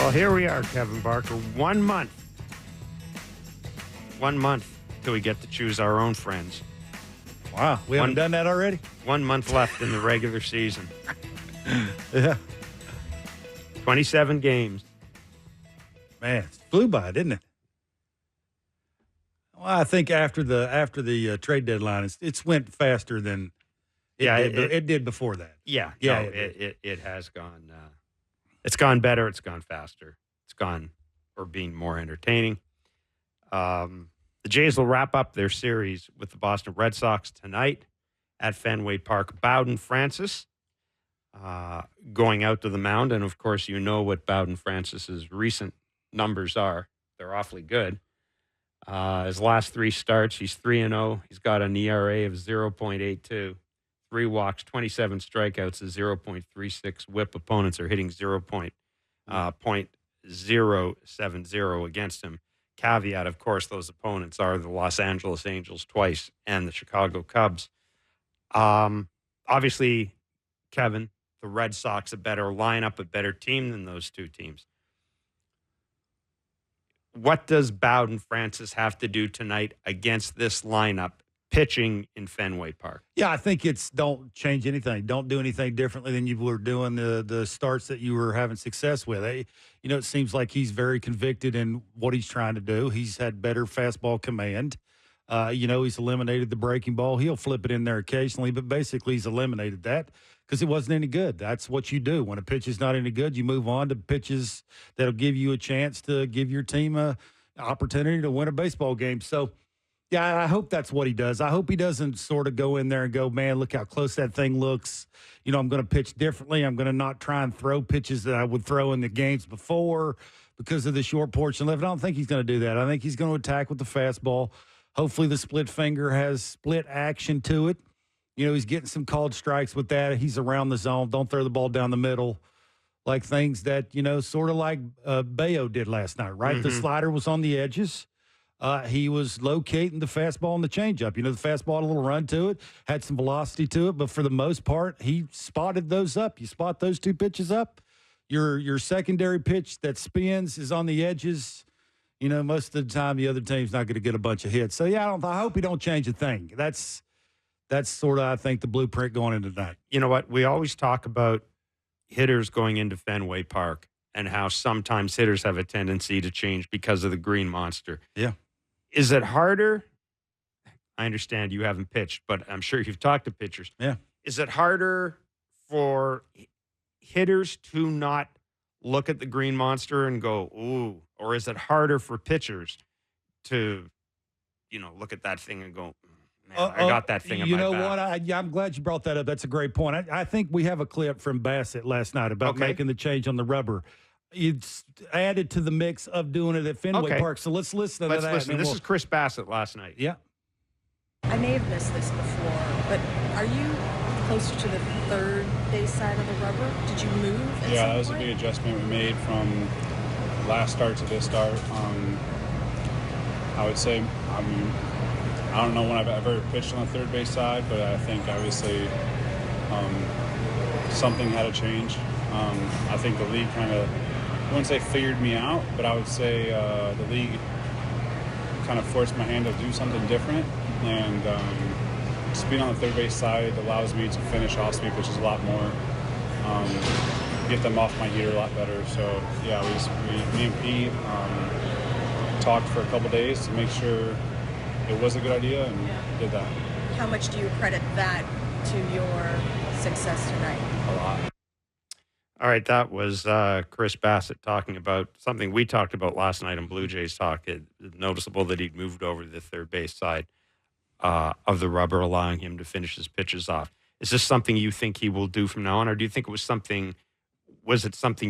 Well, here we are, Kevin Barker. 1 month. 1 month till we get to choose our own friends. Wow, we haven't done that already? 1 month left in the regular season. Yeah. 27 games. Man, it flew by, didn't it? Well, I think after the trade deadline, it's went faster than it did before that. Yeah, Yeah, no, it has gone. It's gone better. It's gone faster. It's gone or being more entertaining. The Jays will wrap up their series with the Boston Red Sox tonight at Fenway Park. Bowden Francis going out to the mound, and of course, you know what Bowden Francis's recent numbers are. They're awfully good. His last 3 starts, he's 3-0. He's got an ERA of 0.82, 3 walks, 27 strikeouts, a 0.36 whip. Opponents are hitting 0.070 against him. Caveat, of course, those opponents are the Los Angeles Angels twice and the Chicago Cubs. Obviously, Kevin, the Red Sox a better lineup, a better team than those two teams. What does Bowden Francis have to do tonight against this lineup pitching in Fenway Park? Yeah, I think it's don't change anything. Don't do anything differently than you were doing the starts that you were having success with. It seems like he's very convicted in what he's trying to do. He's had better fastball command. He's eliminated the breaking ball. He'll flip it in there occasionally, but basically he's eliminated that because it wasn't any good. That's what you do. When a pitch is not any good, you move on to pitches that'll give you a chance to give your team an opportunity to win a baseball game. So, yeah, I hope that's what he does. I hope he doesn't sort of go in there and go, man, look how close that thing looks. I'm going to pitch differently. I'm going to not try and throw pitches that I would throw in the games before because of the short portion left. I don't think he's going to do that. I think he's going to attack with the fastball. Hopefully the split finger has split action to it. He's getting some called strikes with that. He's around the zone. Don't throw the ball down the middle. Like things that, sort of like Bayo did last night, right? Mm-hmm. The slider was on the edges. He was locating the fastball and the changeup. The fastball had a little run to it, had some velocity to it, but for the most part, he spotted those up. You spot those 2 pitches up, your secondary pitch that spins is on the edges. Most of the time the other team's not going to get a bunch of hits. So, yeah, I hope he don't change a thing. That's sort of, I think, the blueprint going into tonight. You know what? We always talk about hitters going into Fenway Park and how sometimes hitters have a tendency to change because of the green monster. Yeah. Is it harder? I understand you haven't pitched, but I'm sure you've talked to pitchers. Yeah. Is it harder for hitters to not look at the green monster and go, ooh, or is it harder for pitchers to, look at that thing and go, man, I got that thing in my back? You know what? I'm glad you brought that up. That's a great point. I think we have a clip from Bassitt last night about making the change on the rubber. It's added to the mix of doing it at Fenway Park. So let's listen to that. Listen. This is Chris Bassitt last night. Yeah. I may have missed this before, but are you closer to the third base side of the rubber? Did you move at some point? That was a big adjustment we made from last start to this start. I would say, I don't know when I've ever pitched on the third base side, but I think obviously something had to change. I think the league kind of, I wouldn't say figured me out, but I would say the league kind of forced my hand to do something different. And just being on the third base side allows me to finish off-speed pitches a lot more, get them off my heater a lot better. So, yeah, me and Pete talked for a couple days to make sure it was a good idea and did that. How much do you credit that to your success tonight? A lot. All right, that was Chris Bassitt talking about something we talked about last night in Blue Jays Talk. It's noticeable that he'd moved over to the third base side of the rubber, allowing him to finish his pitches off. Is this something you think he will do from now on, or do you think it was something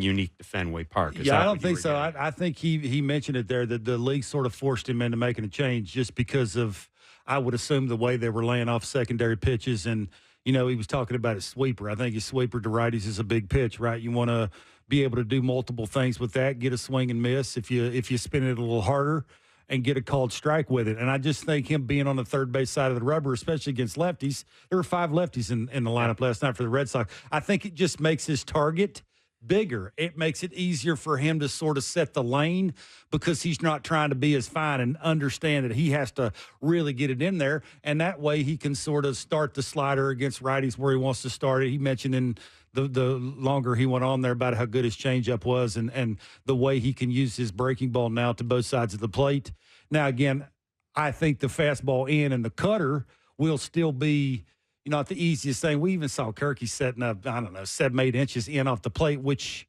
unique to Fenway Park? I don't think so. I think he mentioned it there that the league sort of forced him into making a change just because of, I would assume, the way they were laying off secondary pitches. And, he was talking about his sweeper. I think his sweeper to righties is a big pitch, right? You want to be able to do multiple things with that, get a swing and miss if you spin it a little harder and get a called strike with it. And I just think him being on the third base side of the rubber, especially against lefties, there were 5 lefties in the lineup last night for the Red Sox. I think it just makes his target bigger. It makes it easier for him to sort of set the lane because he's not trying to be as fine and understand that he has to really get it in there. And that way he can sort of start the slider against righties where he wants to start it. He mentioned in the longer he went on there about how good his changeup was and the way he can use his breaking ball now to both sides of the plate. Now, again, I think the fastball in and the cutter will still be not the easiest thing. We even saw Kirky setting up, 7, 8 inches in off the plate, which,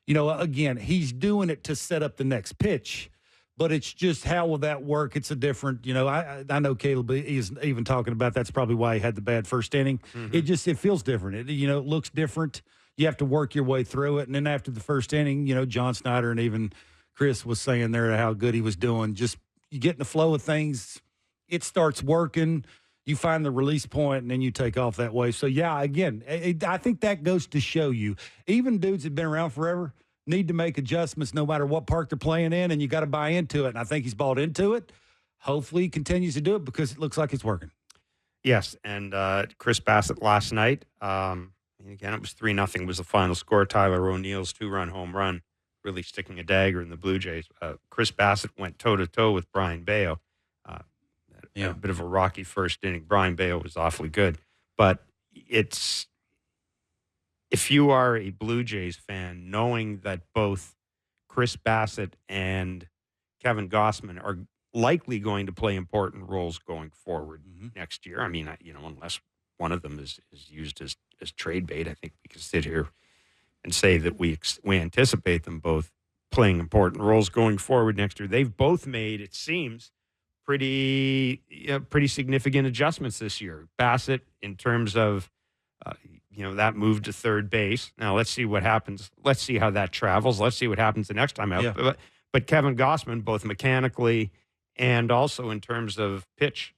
again, he's doing it to set up the next pitch. But it's just how will that work? It's a different, I know Caleb is even talking about that's probably why he had the bad first inning. Mm-hmm. It feels different. It looks different. You have to work your way through it. And then after the first inning, John Snyder and even Chris was saying there how good he was doing. Just you get in the flow of things. It starts working. You find the release point, and then you take off that way. So, yeah, again, I think that goes to show you, even dudes that have been around forever need to make adjustments no matter what park they're playing in, and you got to buy into it. And I think he's bought into it. Hopefully he continues to do it because it looks like it's working. Yes, and Chris Bassitt last night, again, it was 3-0 was the final score. Tyler O'Neill's 2-run home run really sticking a dagger in the Blue Jays. Chris Bassitt went toe-to-toe with Brian Bayo. A bit of a rocky first inning. Brian Bayo was awfully good. But if you are a Blue Jays fan, knowing that both Chris Bassitt and Kevin Gausman are likely going to play important roles going forward next year. I mean, unless one of them is used as trade bait, I think we can sit here and say that we anticipate them both playing important roles going forward next year. They've both made, it seems, pretty significant adjustments this year. Bassitt, in terms of that move to third base. Now let's see what happens. Let's see how that travels. Let's see what happens the next time out. Yeah. But Kevin Gausman, both mechanically and also in terms of pitch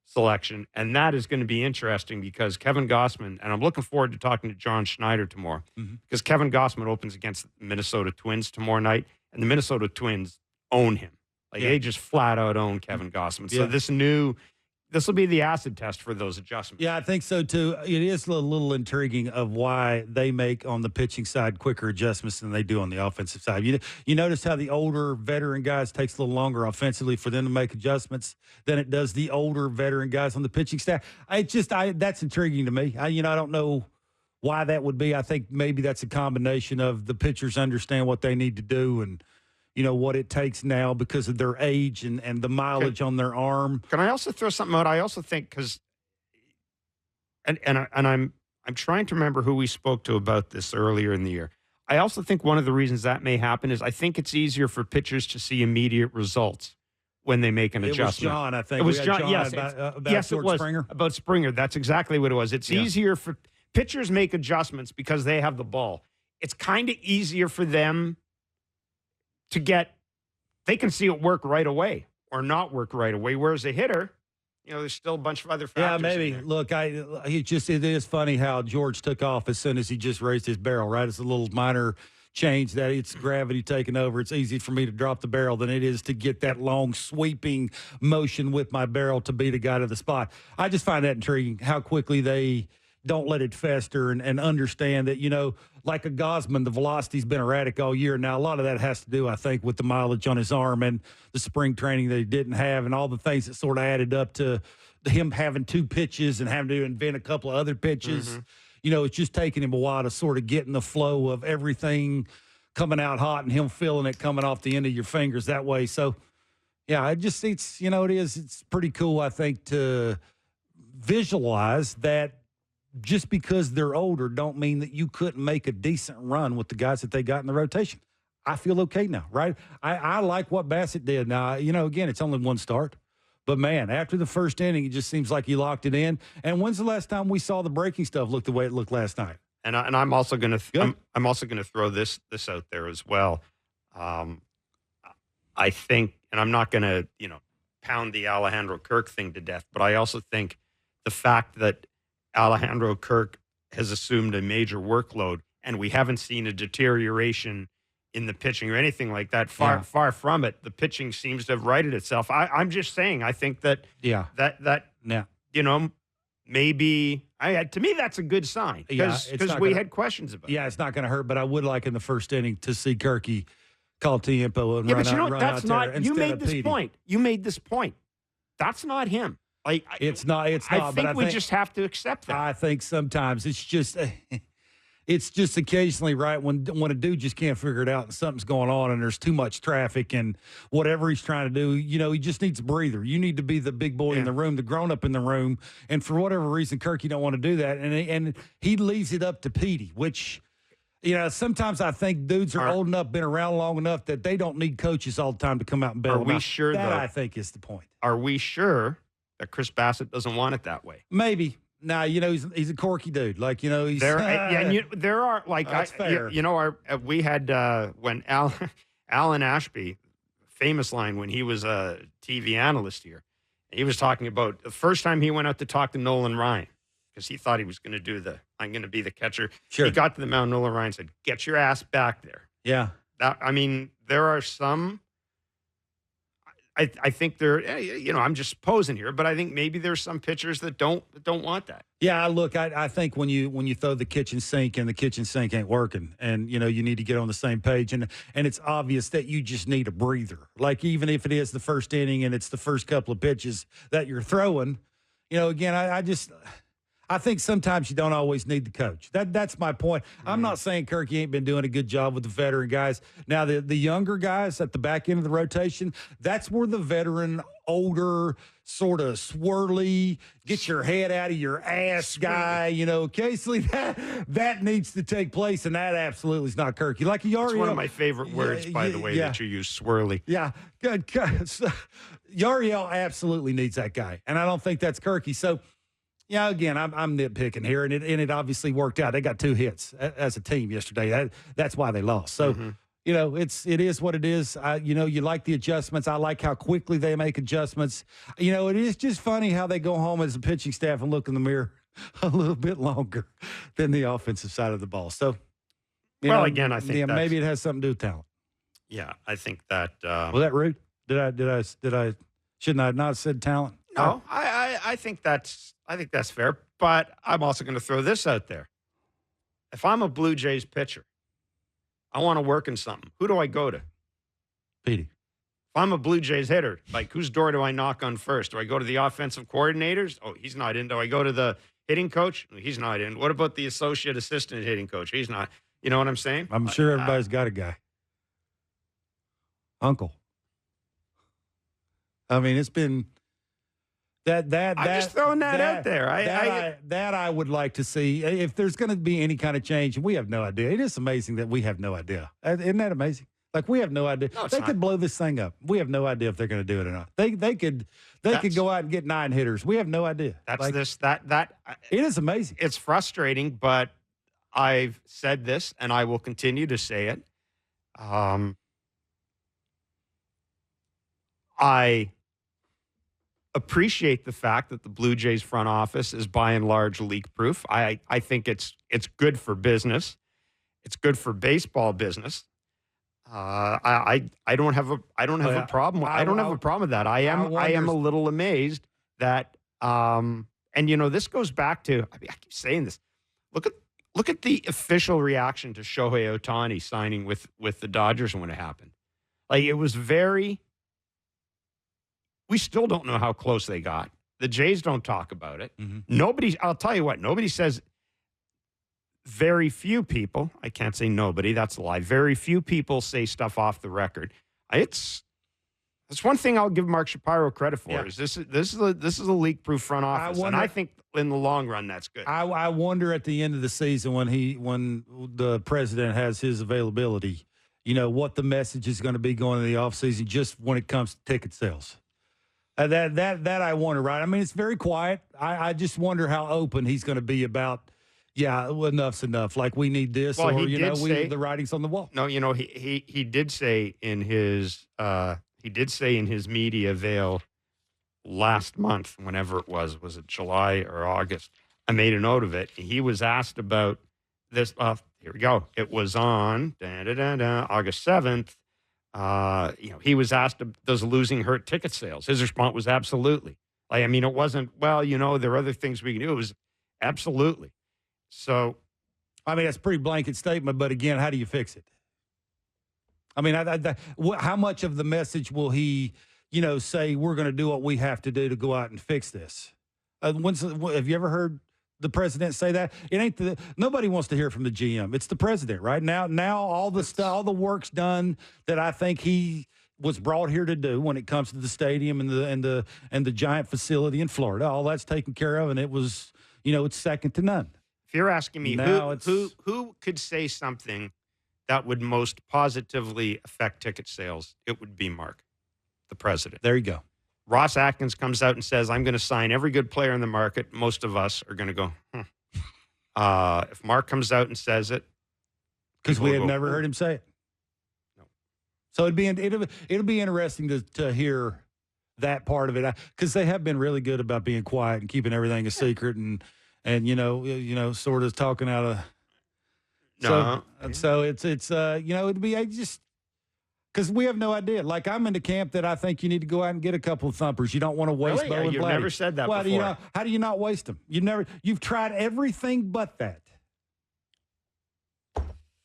selection, and that is going to be interesting because Kevin Gausman, and I'm looking forward to talking to John Schneider tomorrow, because Kevin Gausman opens against the Minnesota Twins tomorrow night, and the Minnesota Twins own him. They just flat out own Kevin Gausman. So this will be the acid test for those adjustments. Yeah, I think so too. It is a little intriguing of why they make on the pitching side quicker adjustments than they do on the offensive side. You notice how the older veteran guys takes a little longer offensively for them to make adjustments than it does the older veteran guys on the pitching staff. That's intriguing to me. I don't know why that would be. I think maybe that's a combination of the pitchers understand what they need to do and what it takes now because of their age and the mileage on their arm. Can I also throw something out? I also think because, I'm trying to remember who we spoke to about this earlier in the year. I also think one of the reasons that may happen is I think it's easier for pitchers to see immediate results when they make an adjustment. It was John, I think. It was John. Yes, about it was Springer. About Springer. That's exactly what it was. It's easier for pitchers make adjustments because they have the ball. It's kind of easier for them to they can see it work right away or not work right away. Whereas a hitter, there's still a bunch of other factors. Yeah, maybe. Look, it is funny how George took off as soon as he just raised his barrel, right? It's a little minor change that it's gravity taking over. It's easy for me to drop the barrel than it is to get that long sweeping motion with my barrel to beat a guy to the spot. I just find that intriguing how quickly they don't let it fester and understand that, like a Gausman, the velocity's been erratic all year. Now, a lot of that has to do, I think, with the mileage on his arm and the spring training that he didn't have and all the things that sort of added up to him having 2 pitches and having to invent a couple of other pitches. It's just taking him a while to sort of get in the flow of everything coming out hot and him feeling it coming off the end of your fingers that way. So, yeah, it's pretty cool, I think, to visualize that. Just because they're older don't mean that you couldn't make a decent run with the guys that they got in the rotation. I feel okay now, right? I like what Bassitt did. Now, again, it's only one start. But, man, after the first inning, it just seems like he locked it in. And when's the last time we saw the breaking stuff look the way it looked last night? And I'm also going to I'm also going to throw this out there as well. I think, and I'm not going to, pound the Alejandro Kirk thing to death, but I also think the fact that Alejandro Kirk has assumed a major workload, and we haven't seen a deterioration in the pitching or anything like that. Far from it. The pitching seems to have righted itself. I'm just saying. I think that maybe to me that's a good sign because we had questions about it. Yeah, it's not going to hurt, but I would like in the first inning to see Kirky call tempo and run out that's not. there You instead made of this Petey. point. You made this point. That's not him. Like It's not. I think we just have to accept that. I think sometimes it's just occasionally right when a dude just can't figure it out and something's going on and there's too much traffic and whatever he's trying to do, he just needs a breather. You need to be the big boy in the room, the grown up in the room, and for whatever reason, Kirky don't want to do that, and he leaves it up to Petey, which. Sometimes I think dudes are old enough, been around long enough that they don't need coaches all the time to come out and bail them out. Are we sure, that, though? I think, is the point. Are we sure that Chris Bassitt doesn't want it that way? Maybe. Now, he's a quirky dude. Like, he's... There are, like... That's fair. We had, when Alan Ashby, famous line when he was a TV analyst here, he was talking about the first time he went out to talk to Nolan Ryan, because he thought he was going to do I'm going to be the catcher. Sure. He got to the mound. Nolan Ryan said, "Get your ass back there." Yeah. There are some. I think there. I'm just posing here, but I think maybe there's some pitchers that don't want that. Yeah. Look, I think when you throw the kitchen sink and the kitchen sink ain't working, and you need to get on the same page, and it's obvious that you just need a breather. Like even if it is the first inning and it's the first couple of pitches that you're throwing, again, I think sometimes you don't always need the coach. That's my point. I'm not saying Kirky ain't been doing a good job with the veteran guys. Now, the younger guys at the back end of the rotation, that's where the veteran, older, sort of swirly, get your head out of your ass guy, occasionally that needs to take place, and that absolutely is not Kirky. Like Yariel. It's one of my favorite words, by the way, that you use, swirly. Yeah. Good. Yariel absolutely needs that guy, and I don't think that's Kirky. So, yeah, again, I'm nitpicking here, and it obviously worked out. They got 2 hits as a team yesterday. That's why they lost. So, it is what it is. You like the adjustments. I like how quickly they make adjustments. It is just funny how they go home as a pitching staff and look in the mirror a little bit longer than the offensive side of the ball. So, again, I think maybe it has something to do with talent. Yeah, I think that. Was that rude? Shouldn't I not have said talent? No, I think that's fair, but I'm also going to throw this out there. If I'm a Blue Jays pitcher, I want to work in something. Who do I go to? Petey. If I'm a Blue Jays hitter, like whose door do I knock on first? Do I go to the offensive coordinators? Oh, he's not in. Do I go to the hitting coach? He's not in. What about the associate assistant hitting coach? He's not. You know what I'm saying? I'm sure everybody's got a guy. Uncle. I mean, it's been I'm just throwing that out there. I would like to see if there's going to be any kind of change. We have no idea. It is amazing that we have no idea. Isn't that amazing? Like we have no idea. No, they could blow this thing up. We have no idea if they're going to do it or not. They could go out and get 9 hitters. We have no idea. It is amazing. It's frustrating, but I've said this and I will continue to say it. I appreciate the fact that the Blue Jays front office is by and large leak-proof. I think it's good for business. It's good for baseball business. I don't have a problem. I don't have a problem with that. I am a little amazed that this goes back to. I keep saying this. Look at the official reaction to Shohei Ohtani signing with the Dodgers when it happened. Like it was very. We still don't know how close they got. The Jays don't talk about it. Mm-hmm. I'll tell you what, nobody says, very few people, I can't say nobody, that's a lie. Very few people say stuff off the record. That's one thing I'll give Mark Shapiro credit for. Yeah. Is this is a leak-proof front office, and I think in the long run that's good. I wonder at the end of the season when the president has his availability, what the message is going to be going in the offseason just when it comes to ticket sales. That I wonder, right? I mean, it's very quiet. I just wonder how open he's going to be about, enough's enough. Like, we need this, well, or, the writing's on the wall. No, he did say in his media veil last month, whenever it was it July or August? I made a note of it. He was asked about this. Here we go. It was on August 7th. He was asked, does losing hurt ticket sales? His response was absolutely. Like, I mean, it wasn't, well, there are other things we can do. It was absolutely. So, I mean, that's a pretty blanket statement, but again, how do you fix it? I mean, how much of the message will he, say we're going to do what we have to do to go out and fix this? Have you ever heard the president say that? It ain't nobody wants to hear from the GM. It's the president, right? Now all the work's done that I think he was brought here to do when it comes to the stadium and the giant facility in Florida. All that's taken care of, and it was, it's second to none. If you're asking me who could say something that would most positively affect ticket sales, it would be Mark, the president. There you go. Ross Atkins comes out and says, I'm going to sign every good player in the market. Most of us are going to go, if Mark comes out and says it. Because we had never heard him say it. No. So it'll be interesting to hear that part of it. Because they have been really good about being quiet and keeping everything a secret and sort of talking out of. No. So it's it'd be just because we have no idea. Like, I'm in the camp that I think you need to go out and get a couple of thumpers. You don't want to waste. Really? Bo and You've Vladdy. never said that before. How do you not waste them? You've tried everything but that.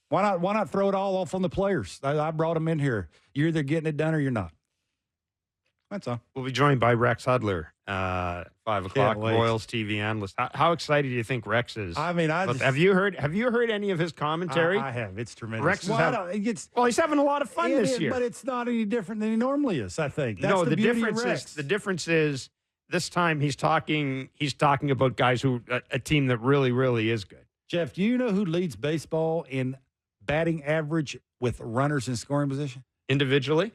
Why not throw it all off on the players? I brought them in here. You're either getting it done or you're not. That's all. We'll be joined by Rex Hudler, 5 o'clock, Royals TV analyst. How excited do you think Rex is? I mean, have you heard any of his commentary? I have. It's tremendous. Rex he's having a lot of fun this year. But it's not any different than he normally is, I think. That's no, the beauty of Rex. The difference is this time he's talking about guys who a team that really, really is good. Jeff, do you know who leads baseball in batting average with runners in scoring position? Individually?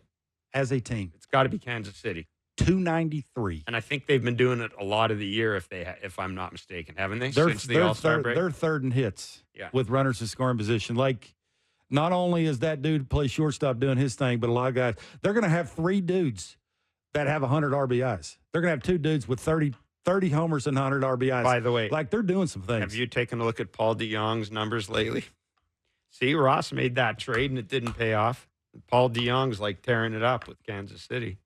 As a team. It's got to be Kansas City. 293. And I think they've been doing it a lot of the year, if I'm not mistaken, haven't they? Since the All-Star break? They're third in hits with runners in scoring position. Like, not only is that dude play shortstop doing his thing, but a lot of guys, they're going to have 3 dudes that have 100 RBIs. They're going to have 2 dudes with 30 homers and 100 RBIs. By the way, like, they're doing some things. Have you taken a look at Paul DeJong's numbers lately? See, Ross made that trade and it didn't pay off. Paul DeJong's like tearing it up with Kansas City.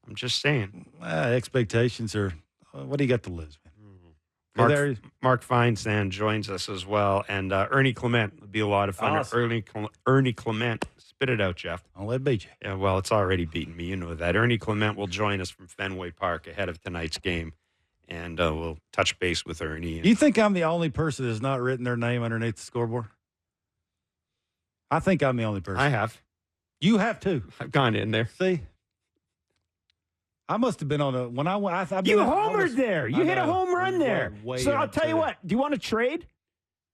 I'm just saying. Expectations are, what do you got to lose, man? Mark Feinsand joins us as well. And Ernie Clement would be a lot of fun. Awesome. Ernie Clement. Spit it out, Jeff. I'll let it beat you. Yeah, well, it's already beaten me. You know that. Ernie Clement will join us from Fenway Park ahead of tonight's game. And we'll touch base with Ernie. Do you think I'm the only person that's not written their name underneath the scoreboard? I think I'm the only person. I have. You have too. I've gone in there. See? I must have been on a, when I went. You homered there. You hit a home run there. So I'll tell you what. Do you want to trade?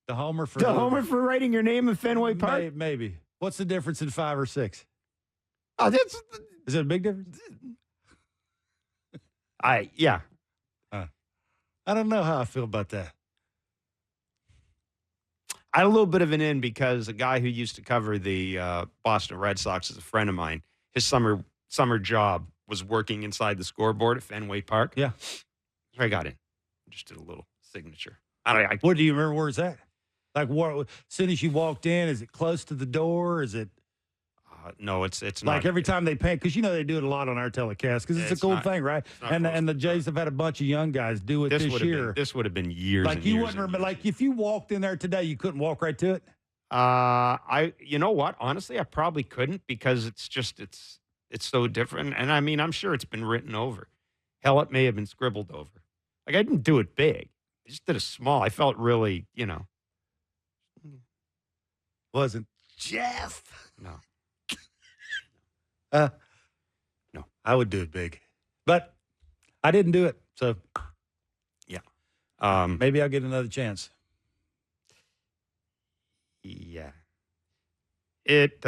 The homer for writing your name in Fenway Park? Maybe. What's the difference in 5 or 6? Oh, is it a big difference? Yeah. I don't know how I feel about that. I had a little bit of an in because a guy who used to cover the Boston Red Sox is a friend of mine. His summer job was working inside the scoreboard at Fenway Park. Yeah. So I got in. Just did a little signature. What do you remember? Where it's at? Like, as soon as you walked in, is it close to the door? Is it? No, it's not. Like every time they pan, because they do it a lot on our telecast because it's a cool thing, right? And the Jays have had a bunch of young guys do it this year. This would have been years. Like and you years wouldn't remember. Like if you walked in there today, you couldn't walk right to it. You know what? Honestly, I probably couldn't because it's so different. And I mean, I'm sure it's been written over. Hell, it may have been scribbled over. Like I didn't do it big. I just did it small. I felt really, Wasn't Jeff? No. No, I would do it big, but I didn't do it. So, yeah, maybe I'll get another chance. Yeah, it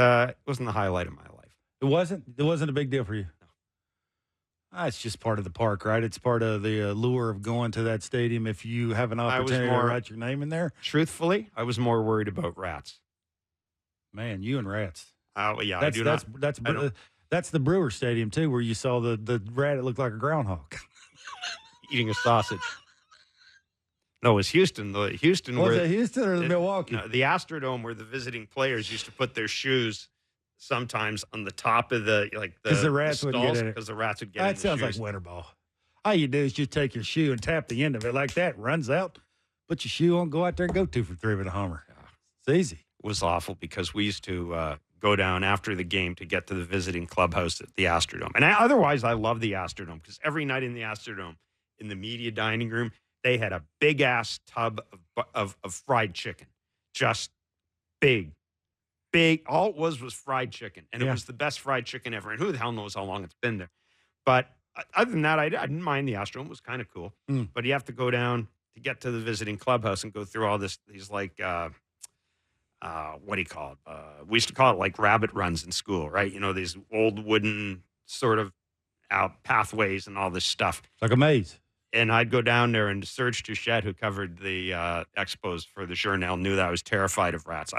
wasn't the highlight of my life. It wasn't. It wasn't a big deal for you. No. It's just part of the park, right? It's part of the allure of going to that stadium. If you have an opportunity to write your name in there. Truthfully, I was more worried about rats. Man, you and rats. Oh yeah, I do not. That's the Brewer Stadium, too, where you saw the rat that looked like a groundhog. Eating a sausage. No, it was Houston. Was it Houston or Milwaukee? No, the Astrodome where the visiting players used to put their shoes sometimes on the top of the rats would get in it. Because the rats would get in it. That sounds like winter ball. All you do is just take your shoe and tap the end of it like that. Runs out. Put your shoe on, go out there and go 2 for 3 with a homer. It's easy. It was awful because we used to go down after the game to get to the visiting clubhouse at the Astrodome. And otherwise, I love the Astrodome because every night in the Astrodome, in the media dining room, they had a big-ass tub of fried chicken. Just big. All it was fried chicken. And it was the best fried chicken ever. And who the hell knows how long it's been there. But other than that, I didn't mind the Astrodome. It was kind of cool. But you have to go down to get to the visiting clubhouse and go through all these like, what do you call it? We used to call it like rabbit runs in school, right? You know, these old wooden sort of pathways and all this stuff. It's like a maze. And I'd go down there, and Serge Touchette, who covered the expos for the Journal, knew that I was terrified of rats.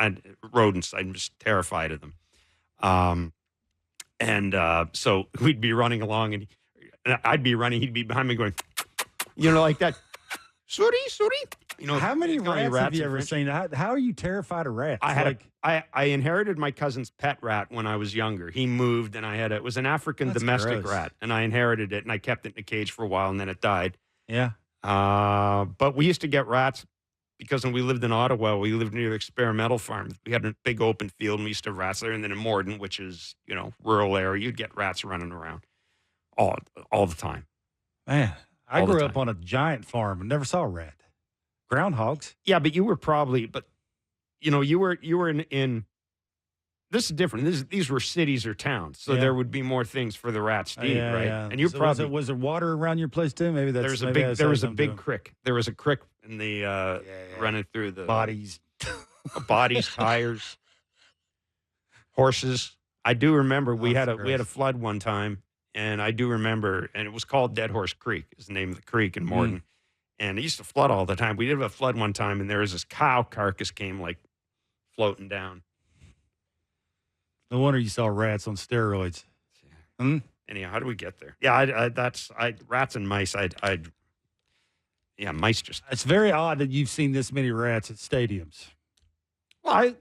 Rodents, I'm just terrified of them. So we'd be running along, and I'd be running. He'd be behind me going, you know, like that. Sorry. You know, how many rats have you ever French? seen? How are you terrified of rats? I inherited my cousin's pet rat when I was younger. He moved, and it was an African domestic rat, and I inherited it, and I kept it in a cage for a while, and then it died. Yeah. But we used to get rats because when we lived in Ottawa, we lived near the experimental farm. We had a big open field, and we used to have rats there. And then in Morden, which is, you know, rural area, you'd get rats running around all the time. Man, I grew up on a giant farm and never saw a rat. Groundhogs. Yeah, but you were probably, you know, you were in this is different. These were cities or towns, so there would be more things for the rats to eat, right? Yeah. And you so probably was there water around your place too? Maybe that's there was a big creek. There was a creek in the running through the bodies, tires, horses. I do remember we had a flood one time, and I do remember, and it was called Dead Horse Creek, is the name of the creek in Morden. And it used to flood all the time. We did have a flood one time, and there was this cow carcass came like floating down. No wonder you saw rats on steroids. Anyhow, how do we get there? Yeah, rats and mice. Mice just. It's very odd that you've seen this many rats at stadiums. Well,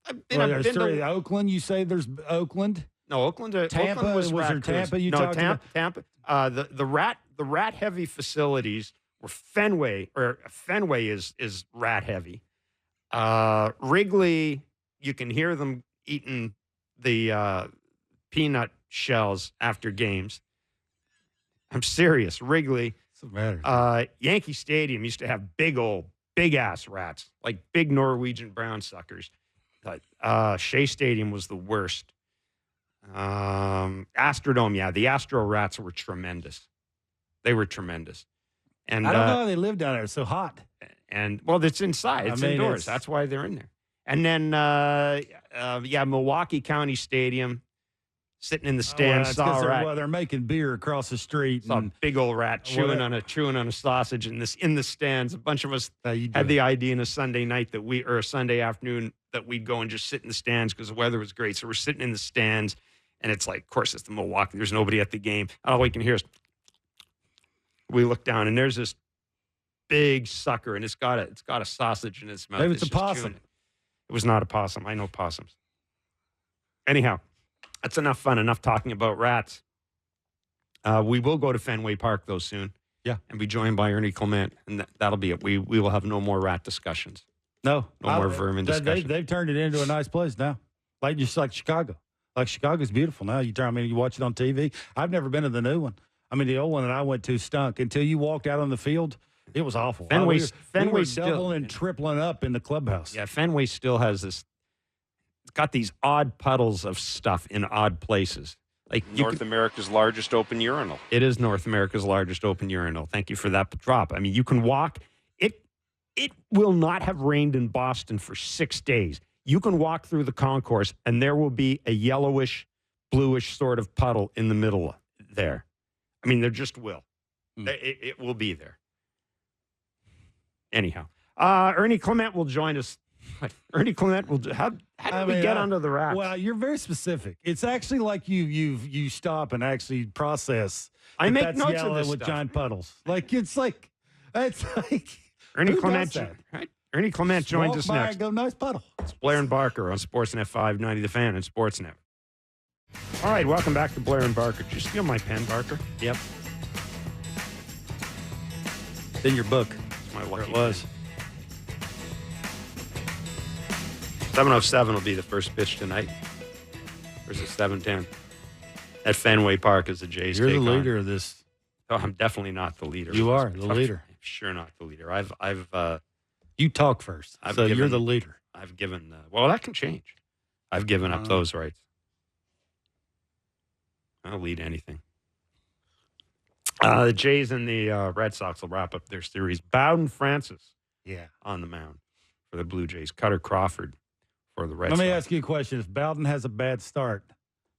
I've been to Oakland. You say there's Oakland? No, Oakland. Tampa Oakland was there Tampa? You talked about? Tampa. The rat heavy facilities were Fenway is rat heavy. Wrigley, you can hear them eating the peanut shells after games. I'm serious. Wrigley. What's the matter? Yankee Stadium used to have big ass rats, like big Norwegian brown suckers. Shea Stadium was the worst. Astrodome, the Astro rats were tremendous. They were tremendous. And I don't know how they live down there. It's so hot. And well, it's inside. It's indoors. That's why they're in there. And then, Milwaukee County Stadium, sitting in the stands, saw a rat. Well, they're making beer across the street. Saw a big old rat chewing on a sausage in the stands. A bunch of us had the idea in a Sunday night or a Sunday afternoon that we'd go and just sit in the stands because the weather was great. So we're sitting in the stands, and it's like, of course, it's the Milwaukee. There's nobody at the game. All we can hear is. We look down, and there's this big sucker, and it's got a sausage in its mouth. Maybe it's a possum. It was not a possum. I know possums. Anyhow, that's enough fun. Enough talking about rats. We will go to Fenway Park, though, soon. Yeah. And be joined by Ernie Clement, and that'll be it. We will have no more rat discussions. No more vermin discussions. They've turned it into a nice place now, just like Chicago. Like Chicago's beautiful now. You watch it on TV. I've never been to the new one. I mean, the old one that I went to stunk until you walked out on the field. It was awful. Fenway still doubling and tripling up in the clubhouse. Yeah, Fenway still has this. It's got these odd puddles of stuff in odd places. Like North America's largest open urinal. It is North America's largest open urinal. Thank you for that drop. I mean, you can walk. It will not have rained in Boston for 6 days. You can walk through the concourse, and there will be a yellowish, bluish sort of puddle in the middle there. I mean, there just will. It will be there. Anyhow, Ernie Clement will join us. Ernie Clement will. How did we get onto the rats? Well, you're very specific. It's actually like you stop and actually process. I make notes of this with stuff. giant puddles. It's like Ernie Clement. Right? Ernie Clement joins us next. Go nice puddle. It's Blair and Barker on Sportsnet 590, The Fan, and Sportsnet. All right, welcome back to Blair and Barker. Did you steal my pen, Barker? Yep. It's in your book. It's my There lucky it was. 7:07 will be the first pitch tonight. Versus 7:10 at Fenway Park as the Jays You're take the on. leader of this. Oh, I'm definitely not the leader. You of are this. the leader. I'm sure not the leader. I've You talk first, I've so you're given- the leader. given. Well, that can change. I've given up those rights. I'll lead anything. The Jays and the Red Sox will wrap up their series. Bowden Francis Yeah. on the mound for the Blue Jays. Cutter Crawford for the Red Let Sox. me ask you a question. If Bowden has a bad start,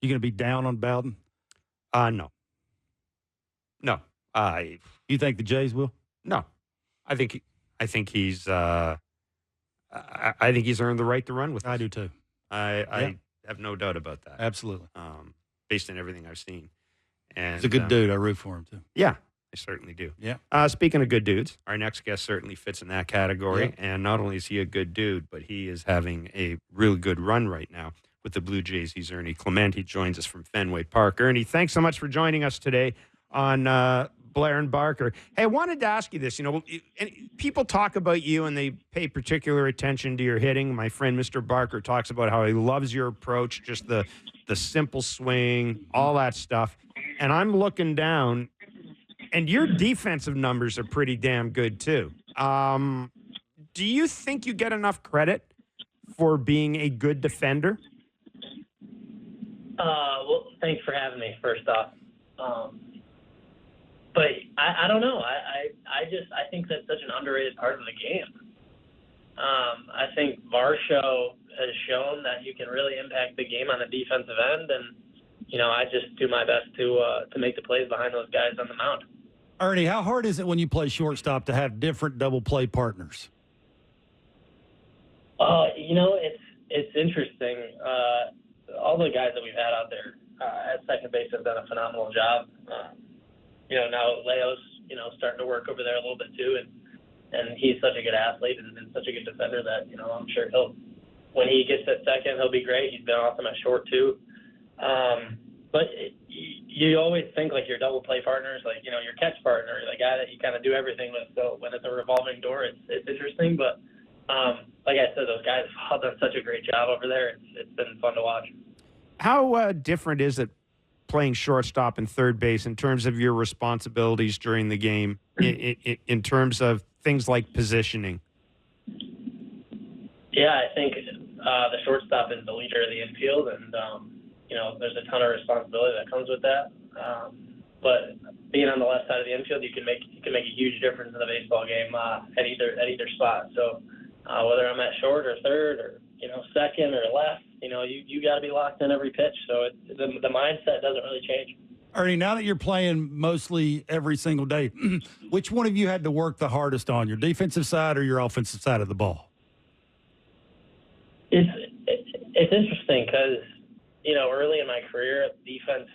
you going to be down on Bowden? No. No. You think the Jays will? No. I think he's I think he's earned the right to run with us. I do too. I have no doubt about that. Absolutely. Based on everything I've seen. And He's a good dude. I root for him too. Yeah, I certainly do. Yeah. Speaking of good dudes, our next guest certainly fits in that category. Yeah. And not only is he a good dude, but he is having a really good run right now with the Blue Jays. He's Ernie Clement. He joins us from Fenway Park. Ernie, thanks so much for joining us today on Blair and Barker. Hey, I wanted to ask you this. People talk about you and they pay particular attention to your hitting. My friend Mr. Barker talks about how he loves your approach, just the simple swing, all that stuff. And I'm looking down, and your defensive numbers are pretty damn good too. Do you think you get enough credit for being a good defender? Well, thanks for having me, first off. But I don't know. I think that's such an underrated part of the game. I think Varsho has shown that you can really impact the game on the defensive end, and I just do my best to make the plays behind those guys on the mound. Ernie, how hard is it when you play shortstop to have different double play partners? It's interesting. All the guys that we've had out there at second base have done a phenomenal job. Now Leo's, starting to work over there a little bit too, and he's such a good athlete and such a good defender that, I'm sure when he gets at second, he'll be great. He's been awesome at short too. But you always think like your double play partners, like, your catch partner, the guy that you kind of do everything with. So when it's a revolving door, it's interesting. But like I said, those guys have done such a great job over there. It's been fun to watch. How different is it playing shortstop and third base in terms of your responsibilities during the game, in terms of things like positioning? Yeah, I think the shortstop is the leader of the infield, and there's a ton of responsibility that comes with that. But being on the left side of the infield, you can make a huge difference in the baseball game at either spot. So whether I'm at short or third or second or left, you got to be locked in every pitch. So the mindset doesn't really change. Ernie, now that you're playing mostly every single day, which one of you had to work the hardest on, your defensive side or your offensive side of the ball? It's interesting because, early in my career, defense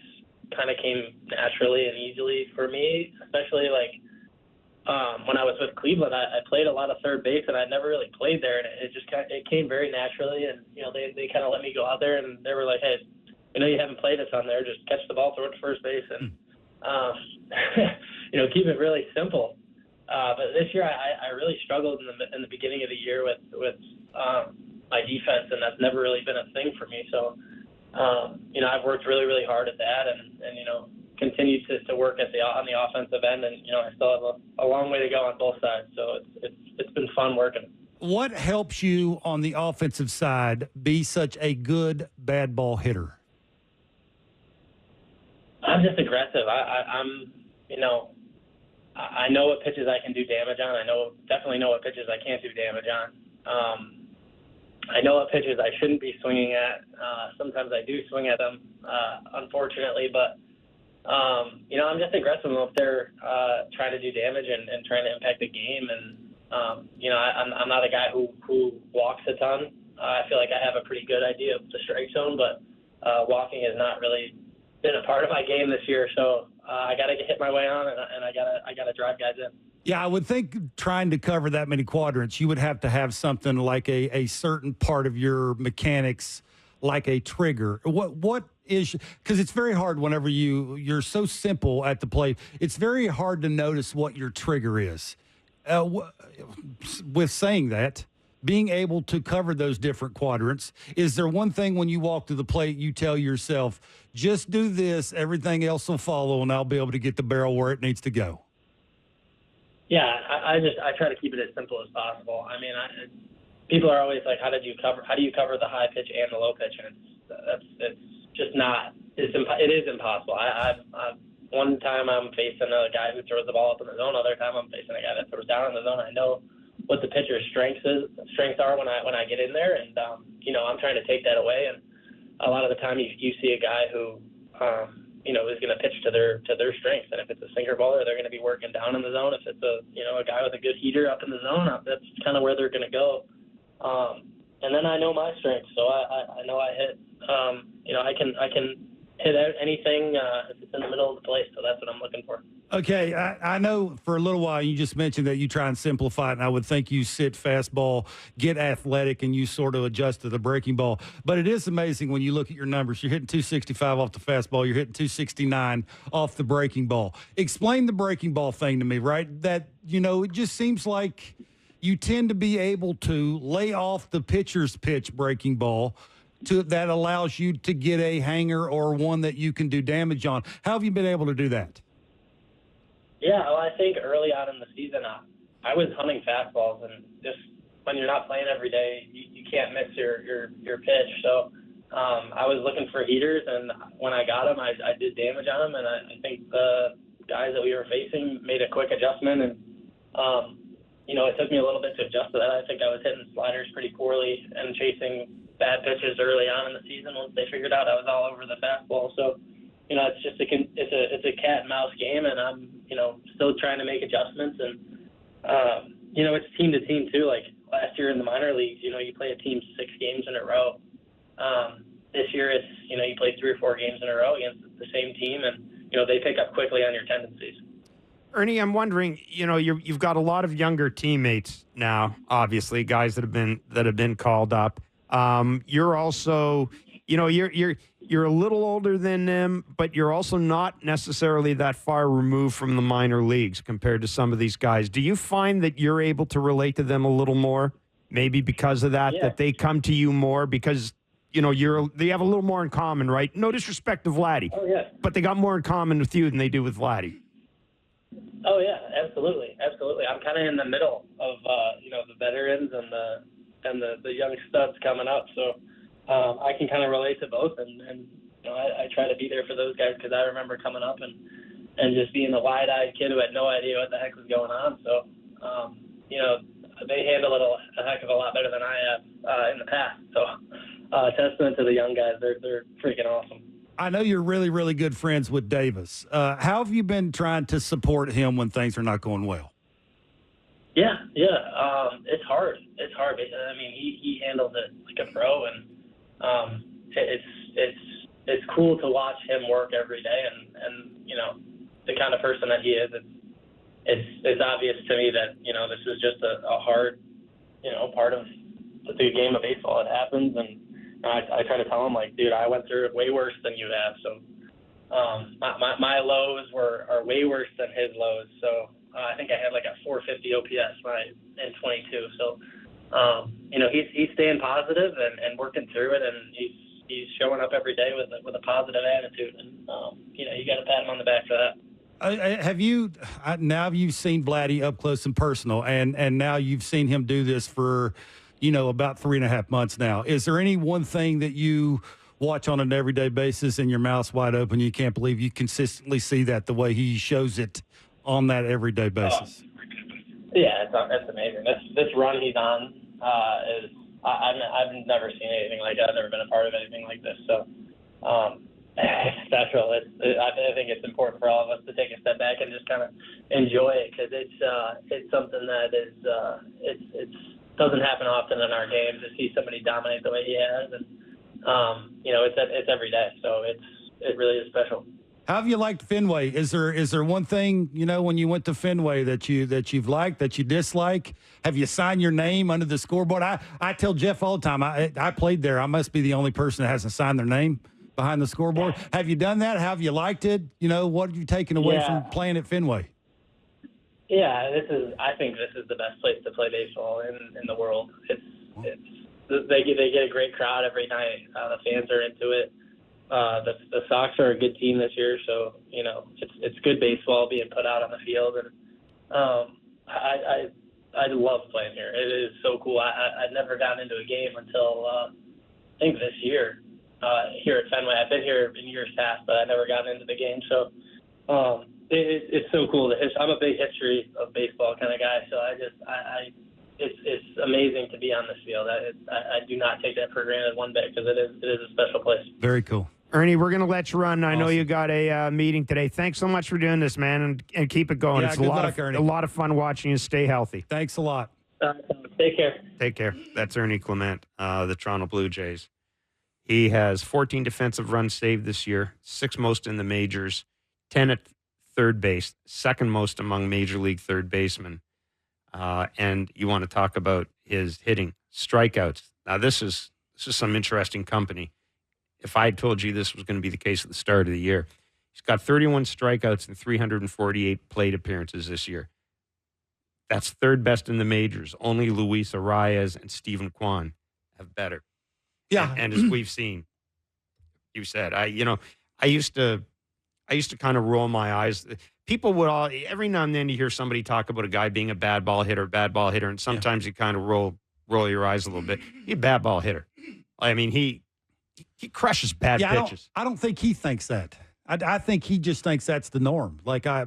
kind of came naturally and easily for me, especially when I was with Cleveland. I played a lot of third base, and I never really played there, and it came very naturally. And they kind of let me go out there, and they were like, "Hey, you haven't played us on there. Just catch the ball, throw it to first base, and keep it really simple." But this year, I really struggled in the beginning of the year with my defense, and that's never really been a thing for me. So, I've worked really, really hard at that, and continued to work on the offensive end, and I still have a long way to go on both sides. So it's been fun working. What helps you on the offensive side be such a good bad ball hitter? I'm just aggressive. I know what pitches I can do damage on. Definitely know what pitches I can't do damage on. I know what pitches I shouldn't be swinging at. Sometimes I do swing at them, unfortunately, but I'm just aggressive if they're trying to do damage and trying to impact the game. And I'm not a guy who walks a ton. I feel like I have a pretty good idea of the strike zone, but walking has not really been a part of my game this year. So I got to hit my way on, and I got to drive guys in. Yeah, I would think trying to cover that many quadrants, you would have to have something like a certain part of your mechanics, like a trigger. What is, because it's very hard whenever you're so simple at the plate. It's very hard to notice what your trigger is. with saying that, being able to cover those different quadrants, is there one thing when you walk to the plate you tell yourself, just do this, everything else will follow, and I'll be able to get the barrel where it needs to go? Yeah, I try to keep it as simple as possible. I mean, people are always like, how do you cover the high pitch and the low pitch? And it's just not. It is impossible. One time I'm facing a guy who throws the ball up in the zone. Other time I'm facing a guy that throws down in the zone. I know what the pitcher's strengths are when I get in there, and I'm trying to take that away. And a lot of the time you see a guy who is going to pitch to their strengths. And if it's a sinker baller, they're going to be working down in the zone. If it's a guy with a good heater up in the zone, that's kind of where they're going to go. And then I know my strengths, so I know I hit. I can hit anything if it's in the middle of the plate. So that's what I'm looking for. Okay, I know for a little while you just mentioned that you try and simplify it, and I would think you sit fastball, get athletic, and you sort of adjust to the breaking ball. But it is amazing when you look at your numbers. You're hitting 265 off the fastball. You're hitting 269 off the breaking ball. Explain the breaking ball thing to me, right? That, it just seems like you tend to be able to lay off the pitcher's pitch breaking ball that allows you to get a hanger or one that you can do damage on. How have you been able to do that? Yeah, well, I think early on in the season, I was hunting fastballs, and just when you're not playing every day, you can't miss your pitch. So I was looking for heaters, and when I got them, I did damage on them, and I think the guys that we were facing made a quick adjustment, and it took me a little bit to adjust to that. I think I was hitting sliders pretty poorly and chasing bad pitches early on in the season once they figured out I was all over the fastball. So, it's just it's a cat and mouse game, and I'm still trying to make adjustments, and it's team to team too. Like last year in the minor leagues, you play a team 6 games in a row. This year it's you play 3 or 4 games in a row against the same team, and they pick up quickly on your tendencies. Ernie, I'm wondering, you've got a lot of younger teammates now, obviously, guys that have been called up. You're also, you're a little older than them, but you're also not necessarily that far removed from the minor leagues compared to some of these guys. Do you find that you're able to relate to them a little more? Maybe because of that, that they come to you more because, they have a little more in common, right? No disrespect to Vladdy. Oh, yeah. But they got more in common with you than they do with Vladdy. Oh, yeah, absolutely. I'm kind of in the middle of, the veterans and the young studs coming up. So I can kind of relate to both. And I try to be there for those guys because I remember coming up and just being a wide-eyed kid who had no idea what the heck was going on. So, they handle it a heck of a lot better than I have in the past. So testament to the young guys. They're freaking awesome. I know you're really, really good friends with Davis. How have you been trying to support him when things are not going well? Yeah. It's hard. I mean, he handles it like a pro, and it's cool to watch him work every day. And the kind of person that he is, it's obvious to me that this is just a hard part of the game of baseball. It happens, and I try to tell him, like, dude, I went through it way worse than you have. So my lows are way worse than his lows. So I think I had like a 450 OPS in 22. So, he's staying positive and working through it, and he's showing up every day with a positive attitude. And, you got to pat him on the back for that. Now you've seen Vladdy up close and personal, and now you've seen him do this for about 3.5 months now. Is there any one thing that you watch on an everyday basis and your mouth's wide open, you can't believe you consistently see that the way he shows it on that everyday basis? Yeah, it's amazing. This run he's on is I've never seen anything like that. I've never been a part of anything like this. So it's special. I think it's important for all of us to take a step back and just kind of enjoy it, because it's something that is it's doesn't happen often in our game to see somebody dominate the way he has, and it's every day, so it really is special. How have you liked Fenway? Is there one thing when you went to Fenway that you've liked, that you dislike? Have you signed your name under the scoreboard? I tell Jeff all the time, I played there. I must be the only person that hasn't signed their name behind the scoreboard. Have you done that? Have you liked it? What have you taken away from playing at Fenway? Yeah, I think this is the best place to play baseball in the world. They get a great crowd every night. The fans are into it. The Sox are a good team this year, so it's good baseball being put out on the field, and I love playing here. It is so cool. I'd never gotten into a game until I think this year here at Fenway. I've been here in years past, but I never gotten into the game. So it's so cool. I'm a big history of baseball kind of guy, so it's amazing to be on this field. I do not take that for granted one bit because it is a special place. Very cool. Ernie, we're going to let you run. I know Awesome. you got a meeting today. Thanks so much for doing this, man, and keep it going. Yeah, It's good luck, Ernie. a lot of fun watching you. Stay healthy. Thanks a lot. Take care. Take care. That's Ernie Clement, the Toronto Blue Jays. He has 14 defensive runs saved this year, 6 most in the majors, 10 at third base, second most among major league third basemen. And you want to talk about his hitting, strikeouts. Now, this is some interesting company. If I had told you this was going to be the case at the start of the year, he's got 31 strikeouts and 348 plate appearances this year. That's third best in the majors. Only Luis Arias and Stephen Kwan have better. Yeah. And as we've seen, you said, I used to kind of roll my eyes. People would every now and then you hear somebody talk about a guy being a bad ball hitter, and sometimes you kind of roll your eyes a little bit. He's a bad ball hitter. I mean, he crushes bad pitches. I don't think he thinks that. I think he just thinks that's the norm.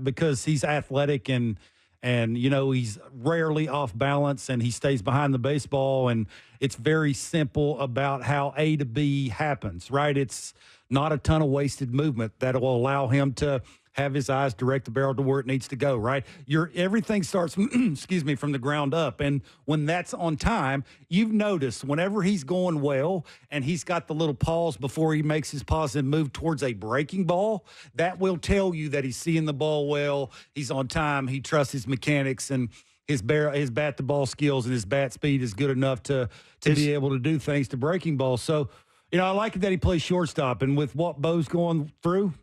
Because he's athletic and he's rarely off balance and he stays behind the baseball, and it's very simple about how A to B happens, right? It's not a ton of wasted movement that will allow him to have his eyes direct the barrel to where it needs to go, right? Everything starts, from the ground up. And when that's on time, you've noticed whenever he's going well and he's got the little pause before he makes his positive move towards a breaking ball, that will tell you that he's seeing the ball well, he's on time, he trusts his mechanics, and his bat to ball skills and his bat speed is good enough to be able to do things to breaking balls. So, I like it that he plays shortstop, and with what Bo's going through,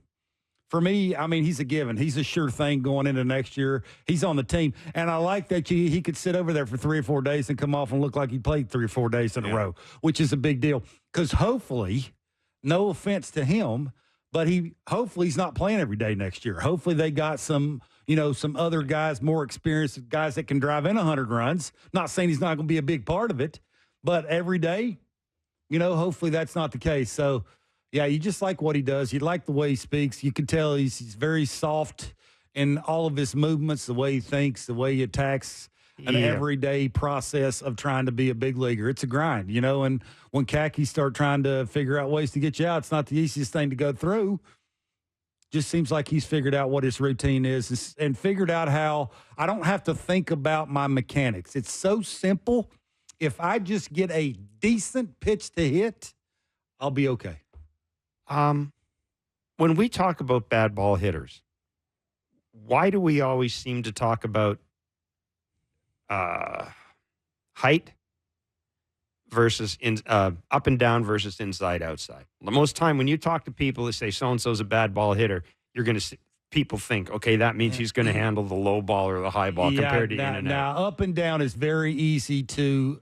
for me, I mean, he's a given. He's a sure thing going into next year. He's on the team. And I like that he could sit over there for 3 or 4 days and come off and look like he played 3 or 4 days in a row, which is a big deal. Because hopefully, no offense to him, but hopefully he's not playing every day next year. Hopefully they got some other guys, more experienced guys that can drive in 100 runs. Not saying he's not going to be a big part of it, but every day, hopefully that's not the case. So, yeah, you just like what he does. You like the way he speaks. You can tell he's very soft in all of his movements, the way he thinks, the way he attacks an everyday process of trying to be a big leaguer. It's a grind, and when khakis start trying to figure out ways to get you out, it's not the easiest thing to go through. Just seems like he's figured out what his routine is and figured out how I don't have to think about my mechanics. It's so simple. If I just get a decent pitch to hit, I'll be okay. When we talk about bad ball hitters, why do we always seem to talk about height versus up and down versus inside outside? The most time when you talk to people that say so-and-so's a bad ball hitter, you're going to people think, okay, that means he's going to handle the low ball or the high ball compared to in and out. Now, up and down is very easy to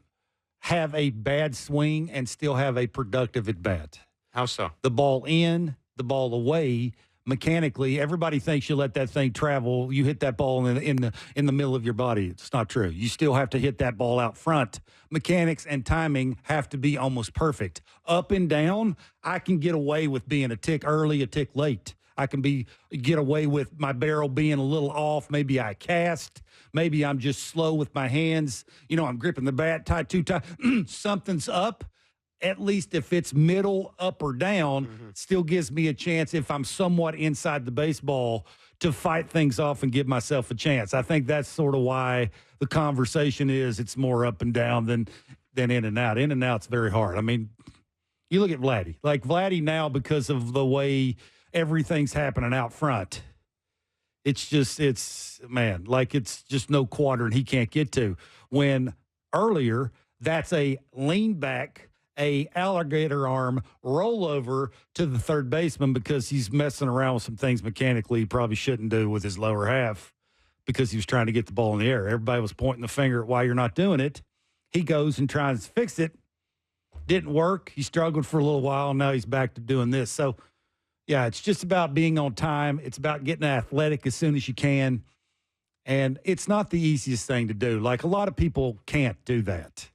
have a bad swing and still have a productive at bat. How so? The ball in, the ball away. Mechanically, everybody thinks you let that thing travel. You hit that ball in the middle of your body. It's not true. You still have to hit that ball out front. Mechanics and timing have to be almost perfect. Up and down, I can get away with being a tick early, a tick late. I can get away with my barrel being a little off. Maybe I cast. Maybe I'm just slow with my hands. I'm gripping the bat tight, too tight. Something's up. At least if it's middle, up, or down, still gives me a chance if I'm somewhat inside the baseball to fight things off and give myself a chance. I think that's sort of why the conversation is it's more up and down than in and out. In and out's very hard. I mean, you look at Vladdy. Like Vladdy now, because of the way everything's happening out front, it's just no quadrant he can't get to. When earlier, that's a lean back, a alligator arm rollover to the third baseman because he's messing around with some things mechanically he probably shouldn't do with his lower half. because he was trying to get the ball in the air. Everybody was pointing the finger at why you're not doing it. He goes and tries to fix it. Didn't work. He struggled for a little while, and now he's back to doing this. So, yeah, it's just about being on time. It's about getting athletic as soon as you can. And it's not the easiest thing to do. Like, a lot of people can't do that.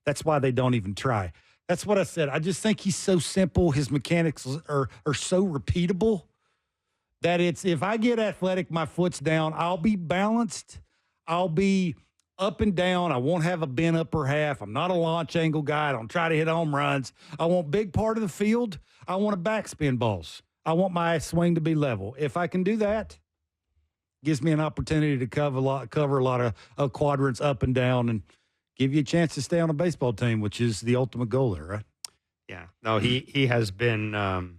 That's why they don't even try. That's what I said. I just think he's so simple. His mechanics are so repeatable that it's, if I get athletic, my foot's down, I'll be balanced. I'll be up and down. I won't have a bent upper half. I'm not a launch angle guy. I don't try to hit home runs. I want big part of the field. I want to backspin balls. I want my swing to be level. If I can do that, gives me an opportunity to cover a lot of quadrants up and down and give you a chance to stay on a baseball team, which is the ultimate goal there, right? Yeah. No, he has been. I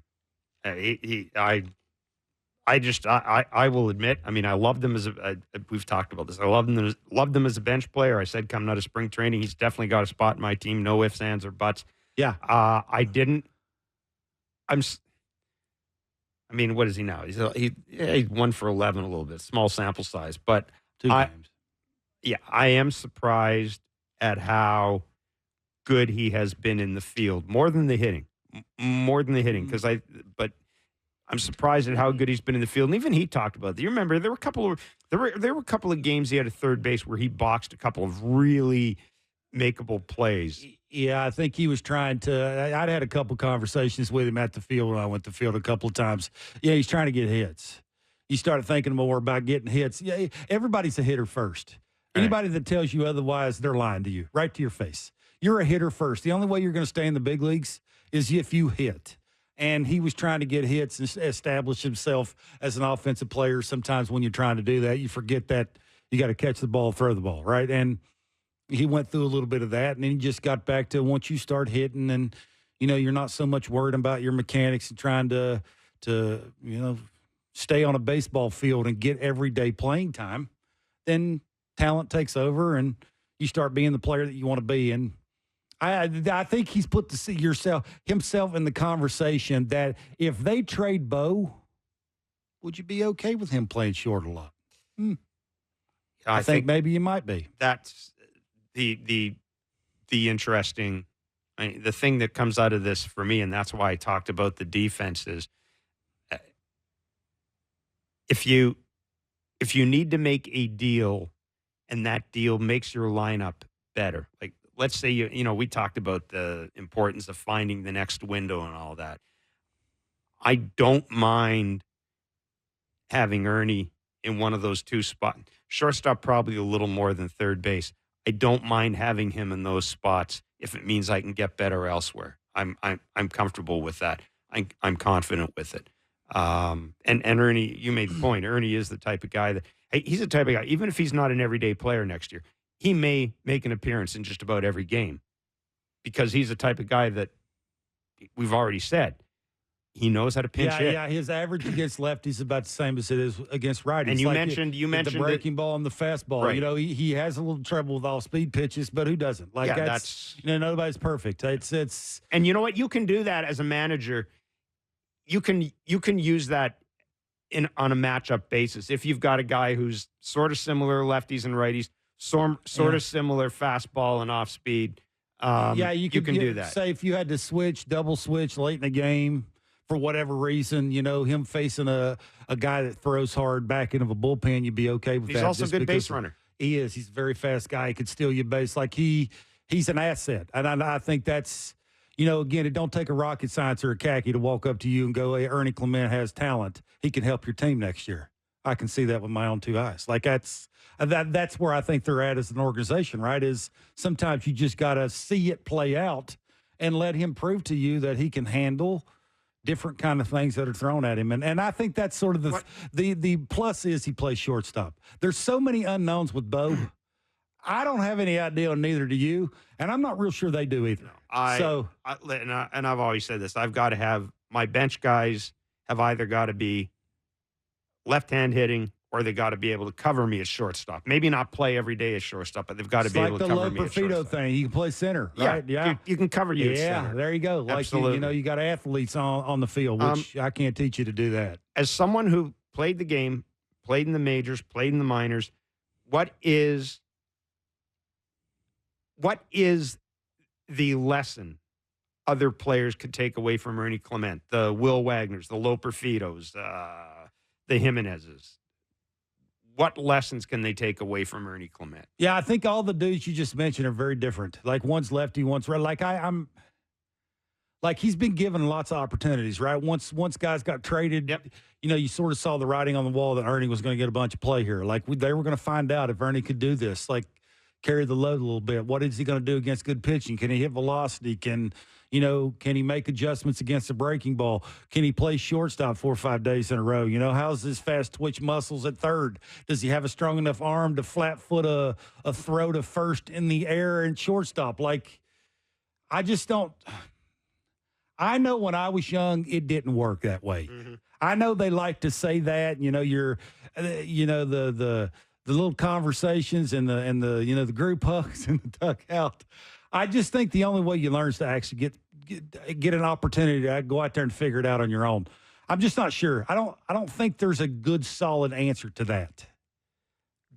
will admit. I mean, I loved him as we've talked about this. I loved him as a bench player. I said coming out of spring training, he's definitely got a spot in my team. No ifs, ands, or buts. Yeah. I didn't. I mean, what is he now? He's 1 for 11 a little bit, small sample size, but 2 games. Yeah, I am surprised at how good he has been in the field, more than the hitting, because but I'm surprised at how good he's been in the field. And even he talked about it. You remember there were a couple of games he had at third base where he boxed a couple of really makeable plays. Yeah, I think he was trying to. I'd had a couple conversations with him at the field when I went to the field a couple of times. Yeah, he's trying to get hits. You started thinking more about getting hits. Yeah, everybody's a hitter first. Anybody that tells you otherwise, they're lying to you, right to your face. You're a hitter first. The only way you're going to stay in the big leagues is if you hit. And he was trying to get hits and establish himself as an offensive player. Sometimes when you're trying to do that, you forget that you got to catch the ball, throw the ball, right? And he went through a little bit of that, and then he just got back to once you start hitting and, you're not so much worried about your mechanics and trying to stay on a baseball field and get everyday playing time, then talent takes over and you start being the player that you want to be. And I think he's put himself in the conversation that if they trade Bo, would you be okay with him playing short a lot? I think maybe you might be. That's the interesting, the thing that comes out of this for me, and that's why I talked about the defense is if you need to make a deal and that deal makes your lineup better, like let's say we talked about the importance of finding the next window and all that. I don't mind having Ernie in one of those two spots. Shortstop probably a little more than third base. I don't mind having him in those spots if it means I can get better elsewhere. I'm comfortable with that. I'm confident with it. And Ernie, you made the point. Ernie is the type of guy that he's the type of guy. Even if he's not an everyday player next year, he may make an appearance in just about every game because he's the type of guy that we've already said he knows how to pinch hit. Yeah, his average against lefties is about the same as it is against righties. And you mentioned the breaking ball and the fastball. Right. He has a little trouble with off-speed pitches, but who doesn't? That's nobody's perfect. It's and you know what? You can do that as a manager. You can use that on a matchup basis if you've got a guy who's sort of similar lefties and righties, sort of similar fastball and off-speed. You can do that. Say if you had to double switch late in the game. For whatever reason, him facing a guy that throws hard back into a bullpen, you'd be okay with that. He's also a good base runner. He is. He's a very fast guy. He could steal your base. Like he's an asset. And I think that's, again, it don't take a rocket science or a khaki to walk up to you and go, hey, Ernie Clement has talent. He can help your team next year. I can see that with my own two eyes. Like that's where I think they're at as an organization, right? Is sometimes you just got to see it play out and let him prove to you that he can handle different kind of things that are thrown at him. And I think that's sort of the plus is he plays shortstop. There's so many unknowns with Bo. I don't have any idea, and neither do you. And I'm not real sure they do either. And I've always said this. I've got to have my bench guys have either got to be left-hand hitting or they got to be able to cover me as shortstop. Maybe not play every day as shortstop, but they've got to be able to cover me as shortstop. Like the low Perfito thing. You can play center, right? Yeah. You can cover you at center. Yeah, there you go. Like, absolutely. You got athletes on the field, which I can't teach you to do that. As someone who played the game, played in the majors, played in the minors, What is the lesson other players could take away from Ernie Clement, the Will Wagners, the Loper Fitos, the Jimenezes? What lessons can they take away from Ernie Clement? Yeah, I think all the dudes you just mentioned are very different. Like one's lefty, one's right. Like I'm like he's been given lots of opportunities, right? Once guys got traded, Yep. You sort of saw the writing on the wall that Ernie was going to get a bunch of play here. Like they were going to find out if Ernie could do this, like carry the load a little bit. What is he going to do against good pitching? Can he hit velocity? Can he make adjustments against the breaking ball? Can he play shortstop 4 or 5 days in a row? How's his fast twitch muscles at third? Does he have a strong enough arm to flat foot a throw to first in the air and shortstop? Like, I just don't. I know when I was young, it didn't work that way. Mm-hmm. I know they like to say that. The little conversations and the group hugs and the dugout. I just think the only way you learn is to actually get an opportunity to go out there and figure it out on your own. I'm just not sure. I don't think there's a good solid answer to that,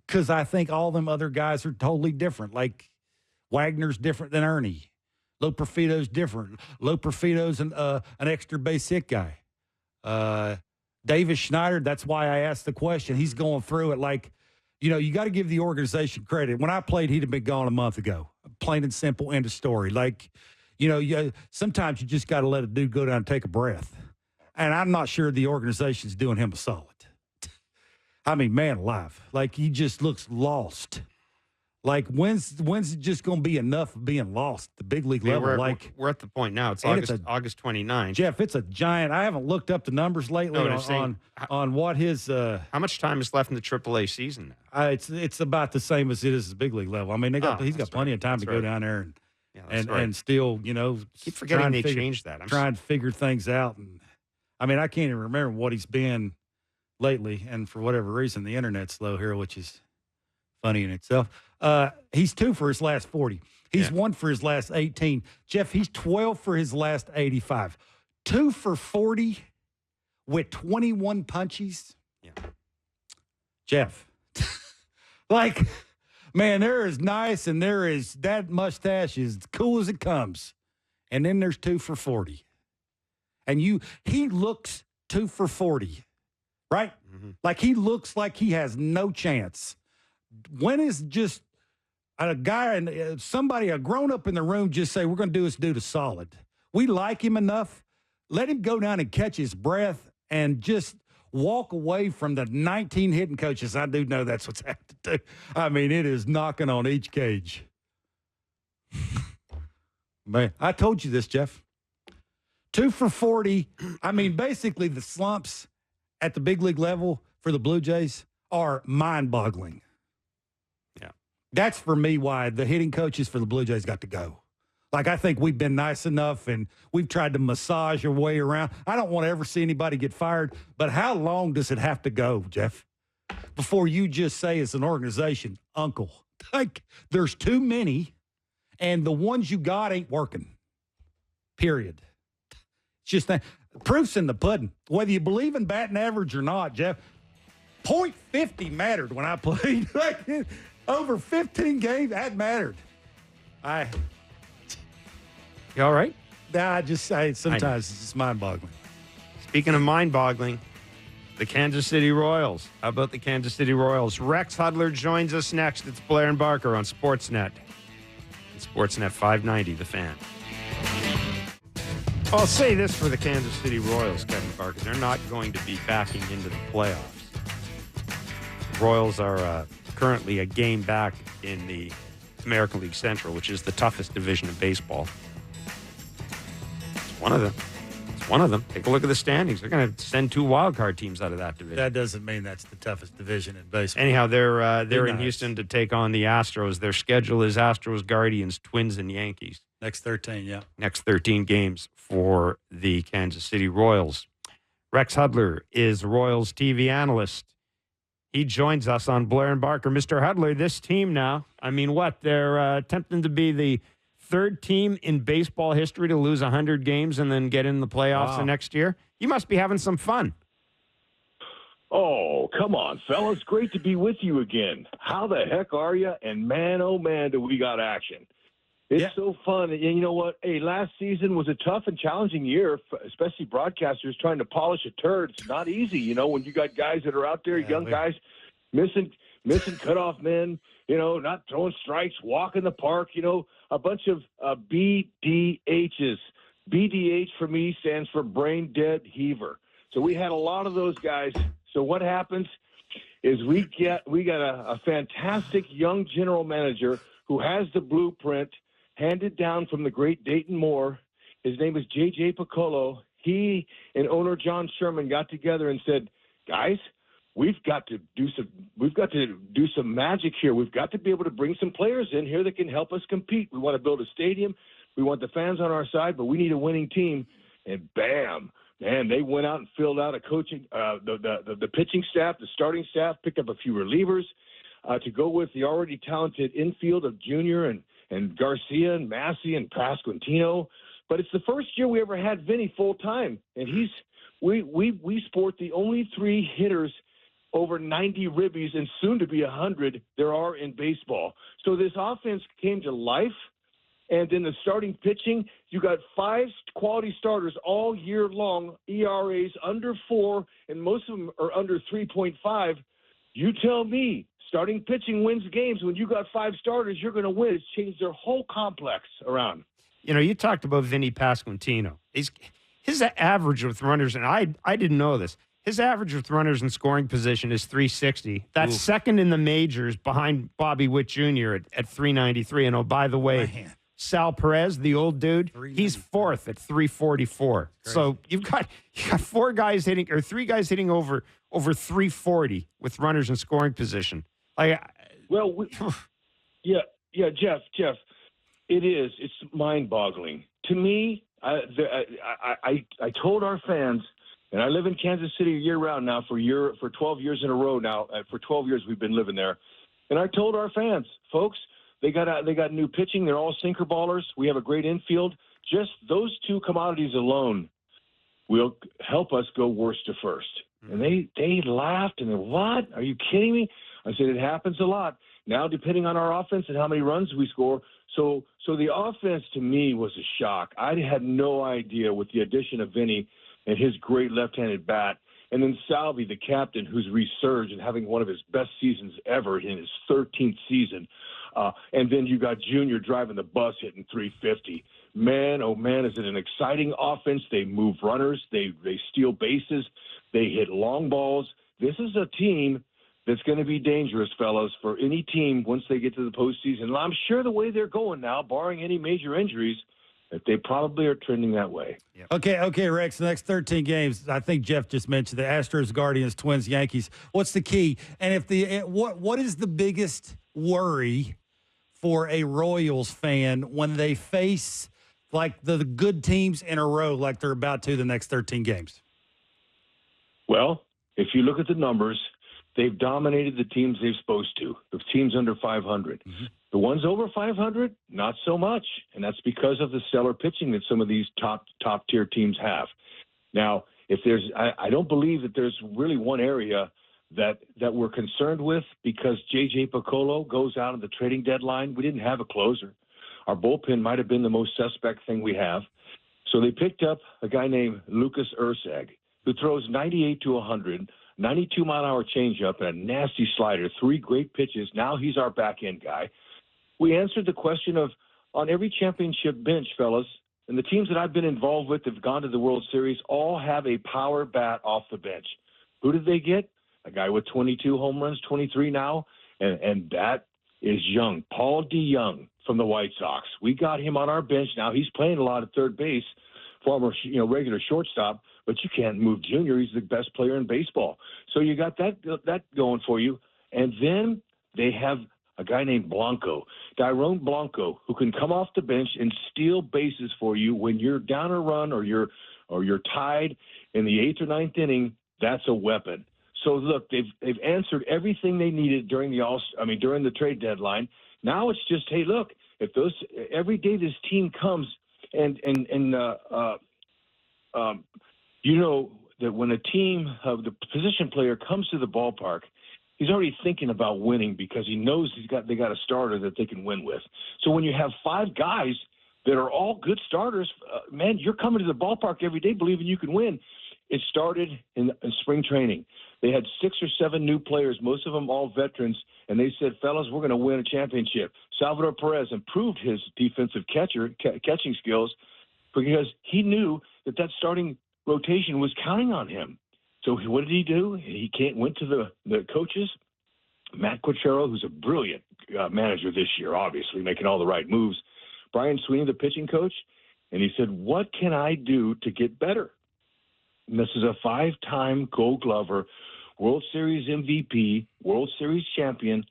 because I think all them other guys are totally different. Like Wagner's different than Ernie. Loper Fito's different. Loper Fito's an extra base hit guy. Davis Schneider, that's why I asked the question. He's going through it like, you got to give the organization credit. When I played, he'd have been gone a month ago. Plain and simple, end of story. Like, sometimes you just got to let a dude go down and take a breath. And I'm not sure the organization's doing him a solid. I mean, man alive. Like, he just looks lost. Like, when's it just going to be enough of being lost at the big league level? We're at the point now. It's August 29th. Jeff, it's a giant. I haven't looked up the numbers lately on what his. How much time is left in the AAA season now? It's about the same as it is at the big league level. I mean, he's got plenty of time to go down there and still, keep forgetting they changed that. Trying to figure things out. And I mean, I can't even remember what he's been lately. And for whatever reason, the internet's slow here, which is funny in itself. He's 2 for his last 40. He's 1 for his last 18. Jeff, he's 12 for his last 85. 2 for 40 with 21 punchies. Yeah. Jeff, like, man, they're as nice and that mustache is cool as it comes. And then there's 2 for 40. And he looks 2 for 40, right? Mm-hmm. Like, he looks like he has no chance. When is just a guy and a grown-up in the room just say, we're going to do this dude a solid? We like him enough. Let him go down and catch his breath and just walk away from the 19 hitting coaches. I do know that's what's happened to do. I mean, it is knocking on each cage. Man, I told you this, Jeff. 2 for 40. I mean, basically the slumps at the big league level for the Blue Jays are mind-boggling. Yeah. That's for me why the hitting coaches for the Blue Jays got to go. Like, I think we've been nice enough and we've tried to massage our way around. I don't want to ever see anybody get fired, but how long does it have to go, Jeff, before you just say as an organization, uncle? Like, there's too many, and the ones you got ain't working, period. It's just that proof's in the pudding. Whether you believe in batting average or not, Jeff, .50 mattered when I played. Like, over 15 games, that mattered. You all right? Sometimes it's just mind-boggling. Speaking of mind-boggling, the Kansas City Royals. How about the Kansas City Royals? Rex Hudler joins us next. It's Blair and Barker on Sportsnet. And Sportsnet 590, The Fan. I'll say this for the Kansas City Royals, Kevin Barker. They're not going to be backing into the playoffs. The Royals are currently a game back in the American League Central, which is the toughest division of baseball. It's one of them. Take a look at the standings. They're going to send 2 wildcard teams out of that division. That doesn't mean that's the toughest division in baseball. Anyhow, they're in Houston to take on the Astros. Their schedule is Astros, Guardians, Twins, and Yankees. Next 13, yeah. Next 13 games for the Kansas City Royals. Rex Hudler is Royals TV analyst. He joins us on Blair and Barker. Mr. Hudler, this team now, I mean, what? They're attempting to be the 3rd team in baseball history to lose 100 games and then get in the playoffs the next year. You must be having some fun. Oh, come on, fellas. Great to be with you again. How the heck are you? And man, oh, man, do we got action. It's so fun. And you know what? Hey, last season was a tough and challenging year, especially broadcasters trying to polish a turd. It's not easy, when you got guys that are out there, young guys, missing cutoff men, not throwing strikes, walking the park, a bunch of BDHs. BDH for me stands for brain dead heaver. So we had a lot of those guys. So what happens is we got a fantastic young general manager who has the blueprint handed down from the great Dayton Moore. His name is J.J. Piccolo. He and owner John Sherman got together and said, guys, we've got to do some magic here. We've got to be able to bring some players in here that can help us compete. We want to build a stadium. We want the fans on our side, but we need a winning team. And bam, man, they went out and filled out a coaching, the pitching staff, the starting staff, picked up a few relievers to go with the already talented infield of Junior and Garcia and Massey and Pasquantino. But it's the first year we ever had Vinny full time, and we sport the only 3 hitters over 90 ribbies and soon to be 100 there are in baseball. So this offense came to life. And in the starting pitching, you got 5 quality starters all year long, ERAs under 4, and most of them are under 3.5. You tell me, starting pitching wins games. When you got 5 starters, you're going to win. It's changed their whole complex around. You talked about Vinny Pasquantino. His average with runners, and I didn't know this, his average with runners in scoring position is 360. That's second in the majors behind Bobby Witt Jr. at 393. And, oh, by the way, Sal Perez, the old dude, he's 4th at 344. So you've got 4 guys hitting, or 3 guys hitting over 340 with runners in scoring position. Jeff, it's mind-boggling to me. I told our fans, and I live in Kansas City year-round now for 12 years in a row now. For 12 years we've been living there, and I told our fans, folks. They got new pitching. They're all sinker ballers. We have a great infield. Just those 2 commodities alone will help us go worst to first. And they laughed and they're, what? Are you kidding me? I said, it happens a lot. Now, depending on our offense and how many runs we score. So the offense to me was a shock. I had no idea with the addition of Vinny and his great left-handed bat. And then Salvi, the captain, who's resurged and having one of his best seasons ever in his 13th season. And then you got Junior driving the bus hitting 350. Man, oh, man, is it an exciting offense. They move runners. They steal bases. They hit long balls. This is a team that's going to be dangerous, fellas, for any team once they get to the postseason. And I'm sure the way they're going now, barring any major injuries, that they probably are trending that way. Yep. Okay, Rex, the next 13 games, I think Jeff just mentioned the Astros, Guardians, Twins, Yankees. What's the key? And what is the biggest worry for a Royals fan when they face like the good teams in a row like they're about to the next 13 games? Well, if you look at the numbers, they've dominated the teams they're supposed to, the teams under 500. Mm-hmm. The ones over 500, not so much, and that's because of the stellar pitching that some of these top-tier teams have. Now, I don't believe that there's really one area that we're concerned with because J.J. Piccolo goes out at the trading deadline. We didn't have a closer. Our bullpen might have been the most suspect thing we have. So they picked up a guy named Lucas Erceg, who throws 98 to 100, 92-mile-an-hour changeup, and a nasty slider, 3 great pitches. Now he's our back-end guy. We answered the question of, on every championship bench, fellas, and the teams that I've been involved with that have gone to the World Series all have a power bat off the bench. Who did they get? A guy with 22 home runs, 23 now, and that is Young, Paul DeYoung from the White Sox. We got him on our bench now. He's playing a lot at third base, former regular shortstop, but you can't move Junior. He's the best player in baseball. So you got that going for you. And then they have a guy named Tyrone Blanco, who can come off the bench and steal bases for you when you're down a run or you're tied in the 8th or 9th inning. That's a weapon. So look, they've answered everything they needed during the trade deadline. Now it's just, hey, look, if every day this team comes and that when a team of the position player comes to the ballpark, he's already thinking about winning because he knows they got a starter that they can win with. So when you have 5 guys that are all good starters, man, you're coming to the ballpark every day believing you can win. It started in spring training. They had 6 or 7 new players, most of them all veterans, and they said, fellas, we're going to win a championship. Salvador Perez improved his defensive catching skills because he knew that starting rotation was counting on him. So what did he do? He went to the coaches, Matt Quatrero, who's a brilliant manager this year, obviously, making all the right moves, Brian Sweeney, the pitching coach, and he said, what can I do to get better? And this is a 5-time Gold Glover, World Series MVP, World Series champion,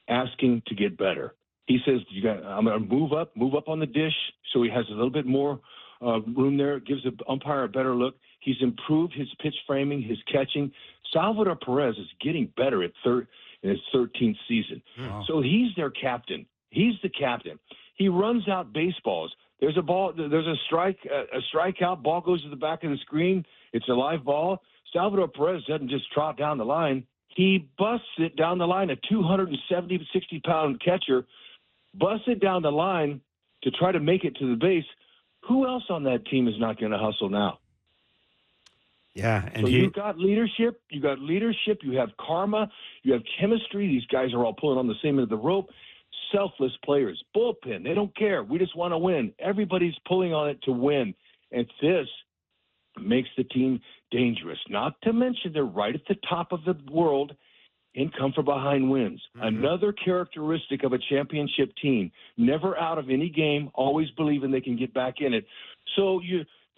asking to get better. He says, I'm going to move up on the dish so he has a little bit more room there. It gives the umpire a better look. He's improved his pitch framing, his catching. Salvador Perez is getting better in his 13th season. Wow. So he's their captain. He's the captain. He runs out baseballs. There's a ball. There's a strikeout. Ball goes to the back of the screen. It's a live ball. Salvador Perez doesn't just trot down the line. He busts it down the line. A 270, 60-pound catcher busts it down the line to try to make it to the base. Who else on that team is not going to hustle now? Yeah, and so you've got leadership. You have karma. You have chemistry. These guys are all pulling on the same end of the rope. Selfless players. Bullpen. They don't care. We just want to win. Everybody's pulling on it to win. And this makes the team dangerous. Not to mention they're right at the top of the world in come from behind wins. Mm-hmm. Another characteristic of a championship team. Never out of any game. Always believing they can get back in it. So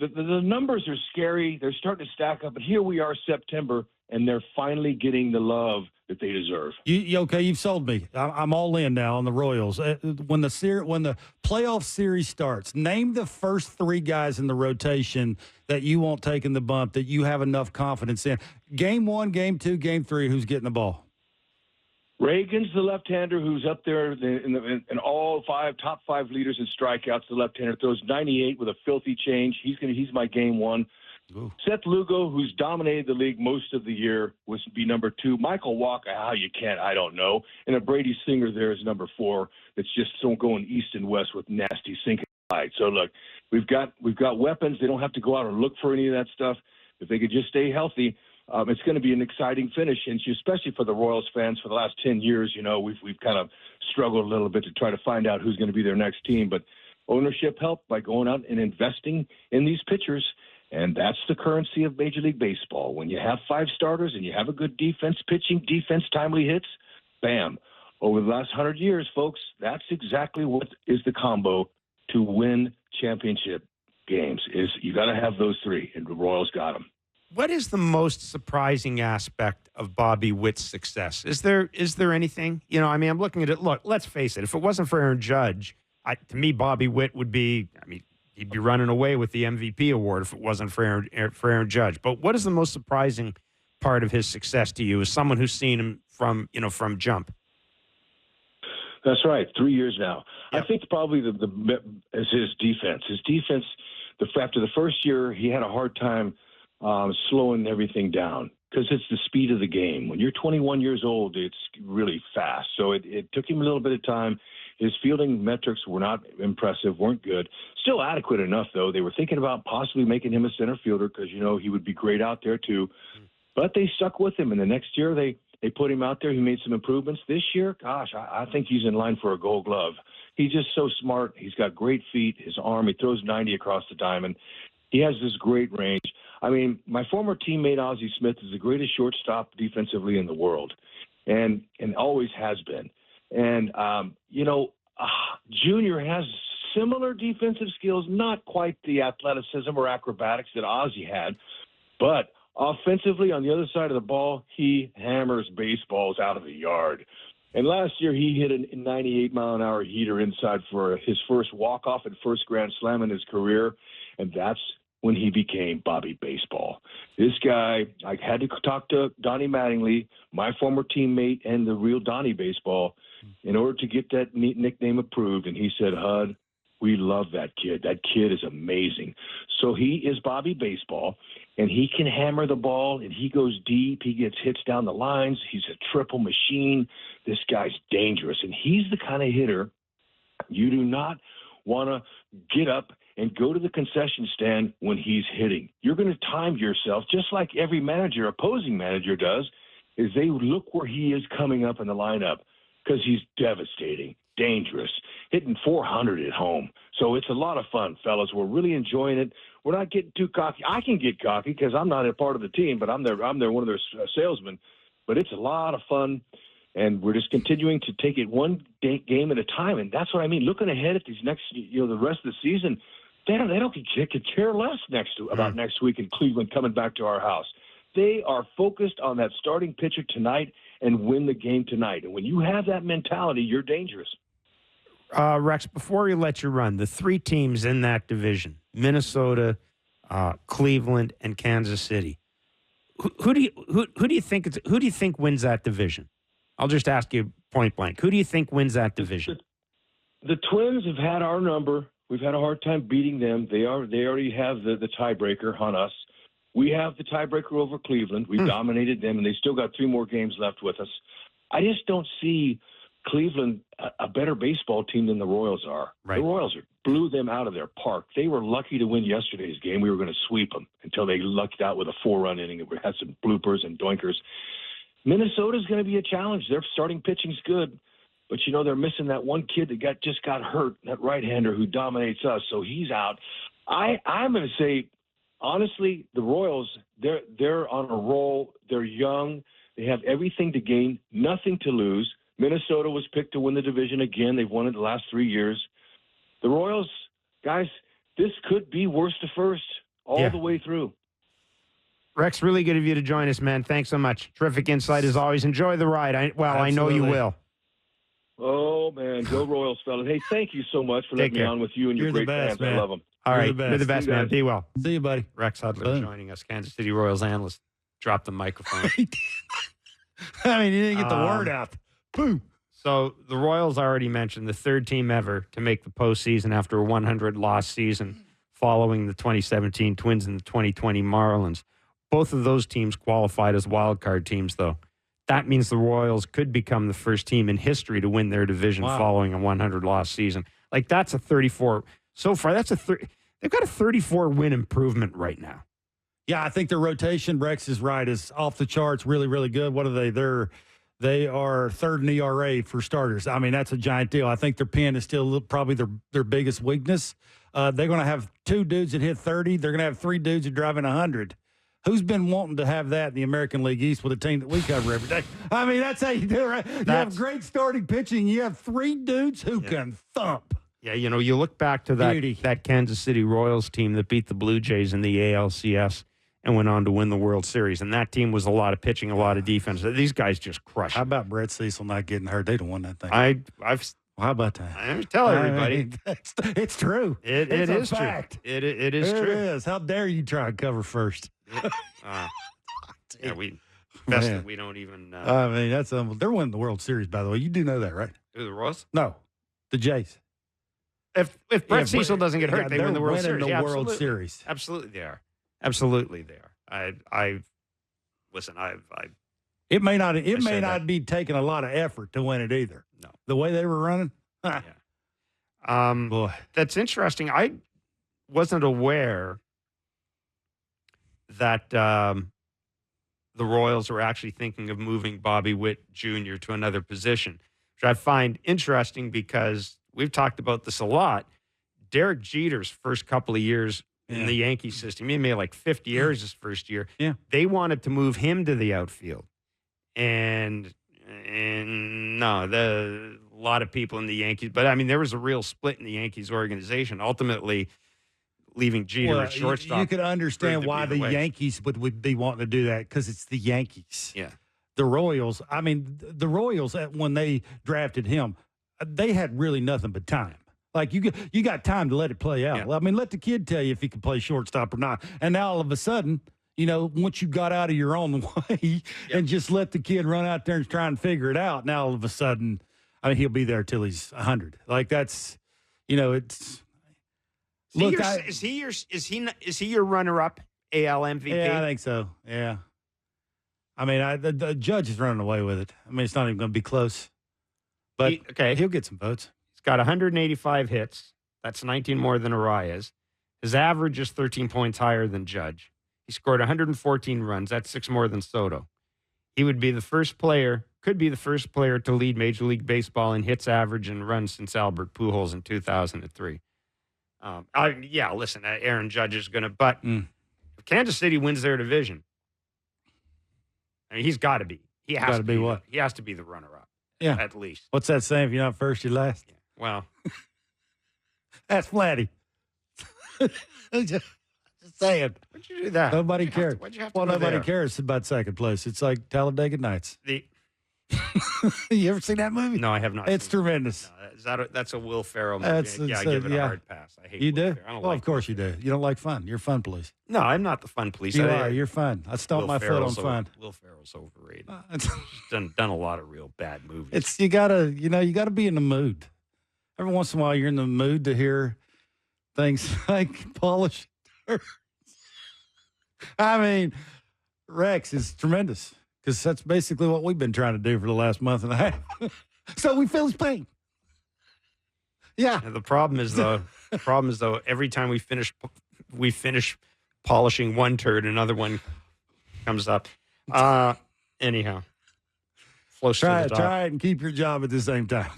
the numbers are scary. They're starting to stack up. But here we are, September, and they're finally getting the love that they deserve. Okay, you've sold me. I'm all in now on the Royals. When the playoff series starts, name the first 3 guys in the rotation that you won't take in the bump, that you have enough confidence in. Game 1, Game 2, Game 3, who's getting the ball? Reagan's the left-hander who's up there in all top 5 leaders in strikeouts. The left-hander throws 98 with a filthy change. He's my Game 1. Ooh. Seth Lugo, who's dominated the league most of the year, would be number 2. Michael Walker, how you can't, I don't know. And a Brady Singer there is number 4. That's just so going east and west with nasty sinking light. So look, we've got weapons. They don't have to go out and look for any of that stuff. If they could just stay healthy, it's going to be an exciting finish. And especially for the Royals fans, for the last 10 years, we've kind of struggled a little bit to try to find out who's going to be their next team. But ownership helped by going out and investing in these pitchers. And that's the currency of Major League Baseball. When you have 5 starters and you have a good defense, pitching, defense, timely hits, bam. Over the last 100 years, folks, that's exactly what is the combo to win championship games. Is you got to have those 3, and the Royals got them. What is the most surprising aspect of Bobby Witt's success? Is there anything? I'm looking at it. Look, let's face it. If it wasn't for Aaron Judge, to me, Bobby Witt would be, he'd be running away with the MVP award if it wasn't for Aaron Judge. But what is the most surprising part of his success to you as someone who's seen him from jump? That's right. 3 years now. Yep. I think probably is his defense. His defense, after the first year, he had a hard time slowing everything down because it's the speed of the game. When you're 21 years old, it's really fast. So it took him a little bit of time. His fielding metrics were not impressive, weren't good. Still adequate enough, though. They were thinking about possibly making him a center fielder because, he would be great out there, too. But they stuck with him. And the next year, they put him out there. He made some improvements. This year, gosh, I think he's in line for a Gold Glove. He's just so smart. He's got great feet. His arm, he throws 90 across the diamond. He has this great range. My former teammate Ozzie Smith is the greatest shortstop defensively in the world, and always has been. And, Junior has similar defensive skills, not quite the athleticism or acrobatics that Ozzie had, but offensively on the other side of the ball, he hammers baseballs out of the yard. And last year he hit a 98-mile-an-hour heater inside for his first walk-off and first grand slam in his career, and that's when he became Bobby Baseball. This guy, I had to talk to Donnie Mattingly, my former teammate and the real Donnie Baseball, in order to get that nickname approved. And he said, Hud, We love that kid. That kid is amazing. So he is Bobby Baseball, and he can hammer the ball, and he goes deep. He gets hits down the lines. He's a triple machine. This guy's dangerous, and he's the kind of hitter you do not want to get up and go to the concession stand when he's hitting. You're going to time yourself, just like every manager, opposing manager does, is they look where he is coming up in the lineup because he's devastating, dangerous, hitting 400 at home. So it's a lot of fun, fellas. We're really enjoying it. We're not getting too cocky. I can get cocky because I'm not a part of the team, but I'm one of their salesmen. But it's a lot of fun, and we're just continuing to take it one game at a time. And that's what I mean. Looking ahead at these next, the rest of the season, they could care less about next week in Cleveland coming back to our house. They are focused on that starting pitcher tonight and win the game tonight. And when you have that mentality, you're dangerous. Rex, before we let you run, the three teams in that division, Minnesota, Cleveland, and Kansas City. Who do you think wins that division? I'll just ask you point blank. Who do you think wins that division? The Twins have had our number. We've had a hard time beating them. They already have the tiebreaker on us. We have the tiebreaker over Cleveland. We dominated them, and they still got 3 more games left with us. I just don't see Cleveland a better baseball team than the Royals are. Right. The Royals blew them out of their park. They were lucky to win yesterday's game. We were going to sweep them until they lucked out with a 4-run inning. It had some bloopers and doinkers. Minnesota's going to be a challenge. Their starting pitching's good, but they're missing that one kid that just got hurt, that right-hander who dominates us. So he's out. I'm going to say, honestly, the Royals, they're on a roll. They're young. They have everything to gain, nothing to lose. Minnesota was picked to win the division again. They've won it the last 3 years. The Royals, guys, this could be worst to first all the way through. Rex, really good of you to join us, man. Thanks so much. Terrific insight as always. Enjoy the ride. I know you will. Oh, man. Go Royals, fellas. Hey, thank you so much for letting me on with you and your great fans. Man. I love them. All right. You're the best, man. Be well. See you, buddy. Rex Hudler joining us, Kansas City Royals analyst. Drop the microphone. I mean, you didn't get the word out. Boom. So the Royals already mentioned the third team ever to make the postseason after a 100-loss season following the 2017 Twins and the 2020 Marlins. Both of those teams qualified as wildcard teams, though. That means the Royals could become the first team in history to win their division following a 100-loss season. Like, that's a 34. So far, they've got a 34-win improvement right now. Yeah, I think their rotation, Rex is right, is off the charts, really, really good. What are they? They are third in ERA for starters. I mean, that's a giant deal. I think their pen is still probably their biggest weakness. They're going to have 2 dudes that hit 30. They're going to have 3 dudes that drive in 100. Who's been wanting to have that in the American League East with a team that we cover every day? I mean, that's how you do it, right? You have great starting pitching. You have 3 dudes who can thump. Yeah, you look back to that Kansas City Royals team that beat the Blue Jays in the ALCS and went on to win the World Series. And that team was a lot of pitching, a lot of defense. These guys just crushed. How about Brett Cecil not getting hurt? They'd have won that thing. How about that? I tell everybody. I mean, it's true. It is fact. True. It is true. It is. How dare you try and cover first? We don't even. I mean, that's they're winning the World Series, by the way. You do know that, right? Who, the Royals? No, the Jays. If Brett Cecil doesn't get hurt, they win the World Series. The World Series. Absolutely, they are. Absolutely, they are. Listen. It may not be taking a lot of effort to win it either. No, the way they were running. Yeah. Boy, that's interesting. I wasn't aware that the Royals were actually thinking of moving Bobby Witt Jr. to another position, which I find interesting because we've talked about this a lot. Derek Jeter's first couple of years in the Yankee system, he made like 50 errors his first year. Yeah. They wanted to move him to the outfield. And no, a lot of people in the Yankees, but I mean, there was a real split in the Yankees organization. Ultimately, leaving Jeter at shortstop. You could understand why the Yankees would be wanting to do that because it's the Yankees. Yeah. The Royals, when they drafted him, they had really nothing but time. Like, you got time to let it play out. Yeah. I mean, let the kid tell you if he can play shortstop or not. And now all of a sudden, once you got out of your own way and just let the kid run out there and try and figure it out, now all of a sudden, I mean, he'll be there till he's 100. Like, that's, Look, is he your runner-up AL MVP? Yeah, I think so. Yeah. I mean, the Judge is running away with it. I mean, it's not even going to be close. But he'll get some votes. He's got 185 hits. That's 19 more than Arias. His average is 13 points higher than Judge. He scored 114 runs. That's 6 more than Soto. He would be the first player, could be the first player to lead Major League Baseball in hits average and runs since Albert Pujols in 2003. Listen, Aaron Judge is going to, but if Kansas City wins their division, I mean, he's got to be. He has to be what? He has to be the runner-up. Yeah. At least. What's that saying? If you're not first, you're last? Yeah. Well. That's Vladdy. Just saying. What'd you do that? Nobody cares. What'd you have to Well, do nobody there? cares about second place. It's like Talladega Nights. You ever seen that movie? No, I have not. It's tremendous. No, that's a Will Ferrell movie. I give it a hard pass. I hate you Will do? Ferrell. I don't Well, like of course you do. You don't like fun. You're fun police. No, I'm not the fun police. You are. You're fun. I stomped my foot on fun. Will Ferrell's overrated. He's done a lot of real bad movies. You gotta be in the mood. Every once in a while, you're in the mood to hear things like polish. I mean, Rex is tremendous because that's basically what we've been trying to do for the last month and a half. So we feel his pain. Yeah. And the problem is though, every time we finish polishing one turd, another one comes up. Anyhow, flows to the top. Try it and keep your job at the same time.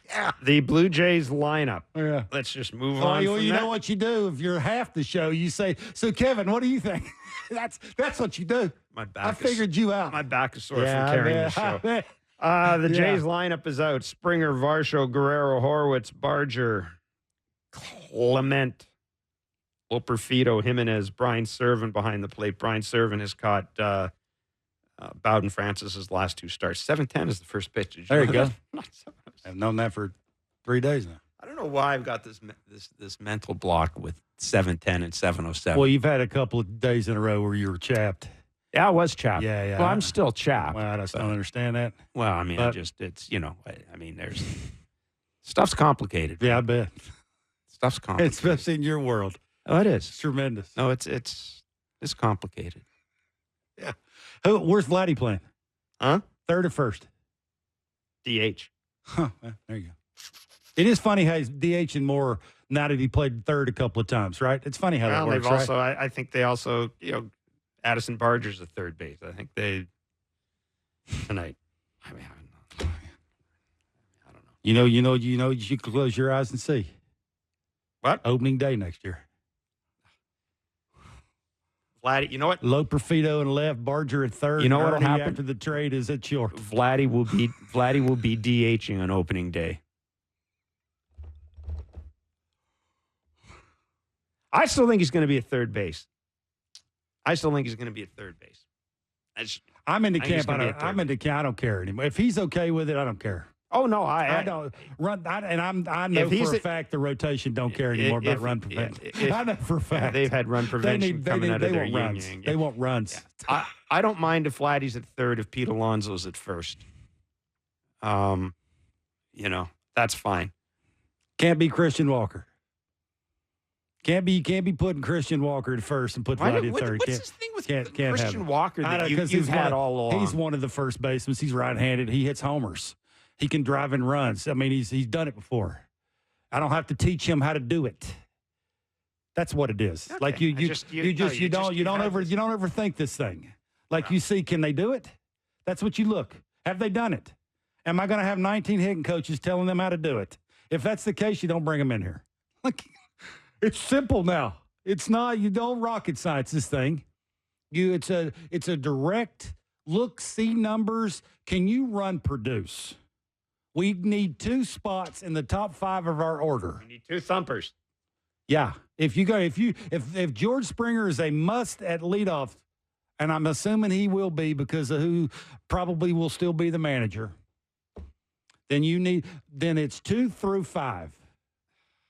Yeah. The Blue Jays lineup. Yeah. Let's just move on. Well, you know what you do if you're half the show. You say, "So Kevin, what do you think?" That's what you do. I figured you out. My back is sore from carrying the show. The Jays lineup is out. Springer, Varsho, Guerrero, Horwitz, Barger, Clement, Loperfido, Jimenez, Brian Servin behind the plate. Brian Servin has caught Bowden Francis's last 2 starts. 7-10 is the first pitch. There you go. I've known that for 3 days now. I don't know why I've got this mental block with 7-10 and 7:07. Well, you've had a couple of days in a row where you were chapped. Yeah, I was chapped. Yeah. Well, I'm still chapped. Well, I just don't understand that. Well, I mean, there's stuff's complicated. Yeah, I bet. Stuff's complicated. Especially in your world. Oh, it is. It's tremendous. No, it's complicated. Yeah. Where's Vladdy playing? Huh? Third or first? DH. Huh. Well, there you go. It is funny how he's DHing more now that he played third a couple of times, right? It's funny how that works, they've also, right? I think they also, Addison Barger's at third base. I think they tonight. I mean, I don't know. You should close your eyes and see. What? Opening day next year. Vladdy, you know what? Loperfido and left, Barger at third. You know what'll Ernie happen after the trade is at short. Vladdy will be DHing on opening day. I still think he's going to be at third base. I'm in the camp. I'm in the camp. I don't care anymore. If he's okay with it, I don't care. Oh no, I don't run. I know for a fact the rotation don't care anymore about run prevention. I know for a fact they've had run prevention coming out of their yin-yang. They want runs. Yeah. I don't mind if Vladdy's at third if Pete Alonso's at first. That's fine. Can't be Christian Walker. Can't be putting Christian Walker at first and put Vladdy at third. What's this thing with Christian Walker that you've had all along? He's one of the first basemen. He's right-handed. He hits homers. He can drive in runs. I mean, he's done it before. I don't have to teach him how to do it. That's what it is. Okay. Like you don't overthink this thing. Like you see, can they do it? That's what you look. Have they done it? Am I going to have 19 hitting coaches telling them how to do it? If that's the case, you don't bring them in here. Like it's simple now. It's not. You don't rocket science this thing. It's a direct look, see numbers. Can you run, produce? We need 2 spots in the top 5 of our order. We need 2 thumpers. Yeah. If George Springer is a must at leadoff, and I'm assuming he will be because of who probably will still be the manager, then it's 2 through 5.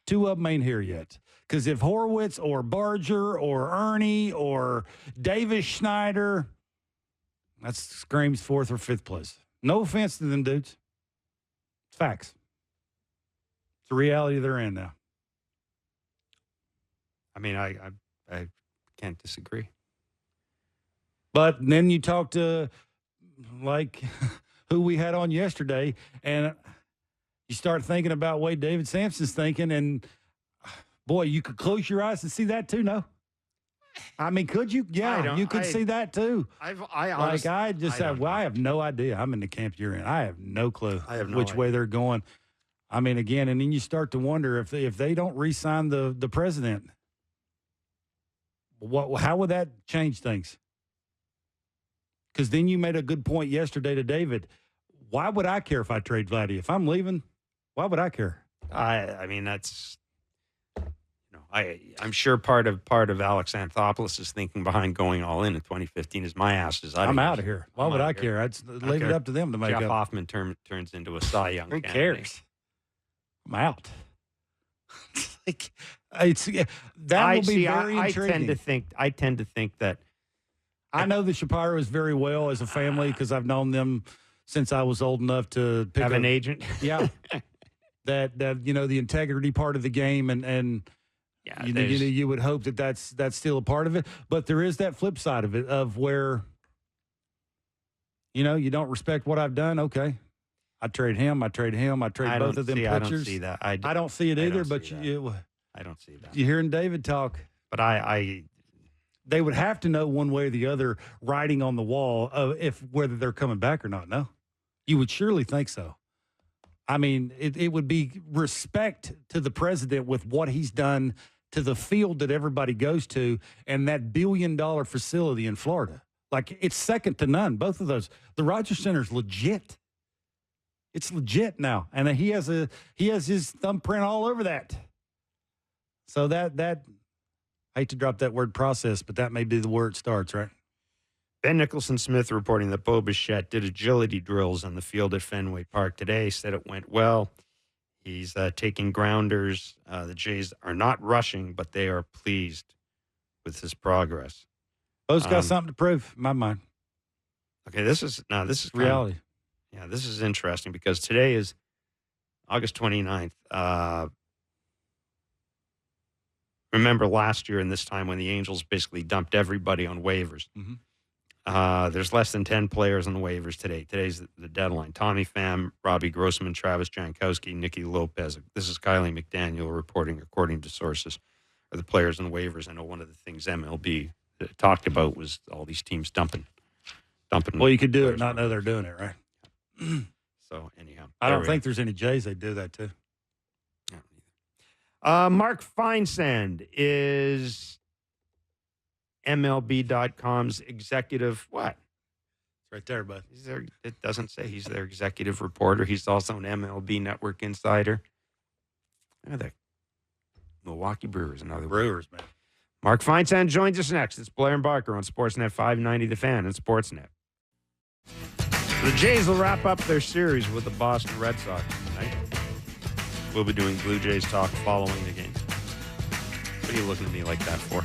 2 of them ain't here yet. Because if Horwitz or Barger or Ernie or Davis Schneider, that screams 4th or 5th place. No offense to them dudes. It's facts. It's the reality they're in now. I mean, I can't disagree. But then you talk to, like, who we had on yesterday, and you start thinking about Wade David Sampson's thinking, and, boy, you could close your eyes and see that too, no? I mean, could you? Yeah, you could see that too. I honestly, I have no idea. I'm in the camp you're in. I have no clue which way they're going. I mean, again, and then you start to wonder if they don't re-sign the president, how would that change things? Because then you made a good point yesterday to David. Why would I care if I trade Vladdy? If I'm leaving, why would I care? I mean, that's, I'm sure part of Alex Anthopoulos' thinking behind going all in 2015 is my ass is I'm out of here. Why would I care? I'd leave it up to them to make Jeff up. Hoffman turns into a Cy Young Who candidate. cares? I'm out. That will be very intriguing. I tend to think that I know the Shapiros very well as a family because I've known them since I was old enough to pick have an agent. Yeah, that the integrity part of the game and yeah, you would hope that that's still a part of it, but there is that flip side of it of where you don't respect what I've done. Okay, I trade him. I trade both of them pitchers. I don't see that. I don't see it either. But I don't see that. You're hearing David talk. But they would have to know one way or the other, writing on the wall, of whether they're coming back or not. No, you would surely think so. I mean, it would be respect to the president with what he's done to the field that everybody goes to and that $1 billion facility in Florida. Like, it's second to none. Both of those. The Rogers Center's legit. It's legit now, and he has his thumbprint all over that. So that I hate to drop that word process, but that may be the where it starts, right? Ben Nicholson-Smith reporting that Bo Bichette did agility drills on the field at Fenway Park today, said it went well. He's taking grounders. The Jays are not rushing, but they are pleased with his progress. Bo's got something to prove, in my mind. Okay, this is reality. This is interesting because today is August 29th. Remember last year in this time when the Angels basically dumped everybody on waivers. Mm-hmm. There's less than 10 players on the waivers today. Today's the deadline. Tommy Pham, Robbie Grossman, Travis Jankowski, Nicky Lopez. This is Kylie McDaniel reporting, according to sources, are the players on the waivers. I know one of the things MLB talked about was all these teams dumping. Well, you could do it, not know they're doing it, right? So anyhow, I don't think there's any Jays that do that too. Mark Feinsand is MLB.com's executive. What? It's right there, bud. It doesn't say he's their executive reporter. He's also an MLB Network insider. The Milwaukee Brewers, another Brewers, man. Mark Feinsand joins us next. It's Blair and Barker on Sportsnet 590 The Fan and Sportsnet. The Jays will wrap up their series with the Boston Red Sox tonight. We'll be doing Blue Jays talk following the game. What are you looking at me like that for?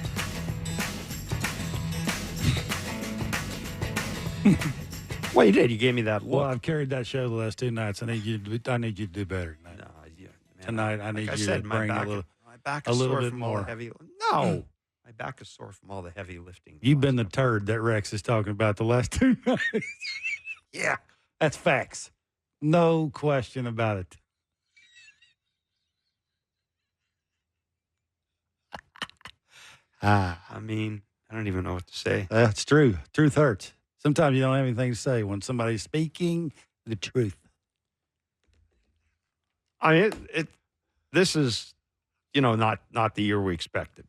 Well, you did. You gave me that look. Well, I've carried that show the last two nights. I need you to do better tonight. No, yeah, man, tonight, I need you to bring a little bit more. Heavy. No. My back is sore from all the heavy lifting. You've been the turd that Rex is talking about the last 2 nights. Yeah. That's facts. No question about it. I mean, I don't even know what to say. That's true. Truth hurts. Sometimes you don't have anything to say when somebody's speaking the truth. I mean, this is, not the year we expected.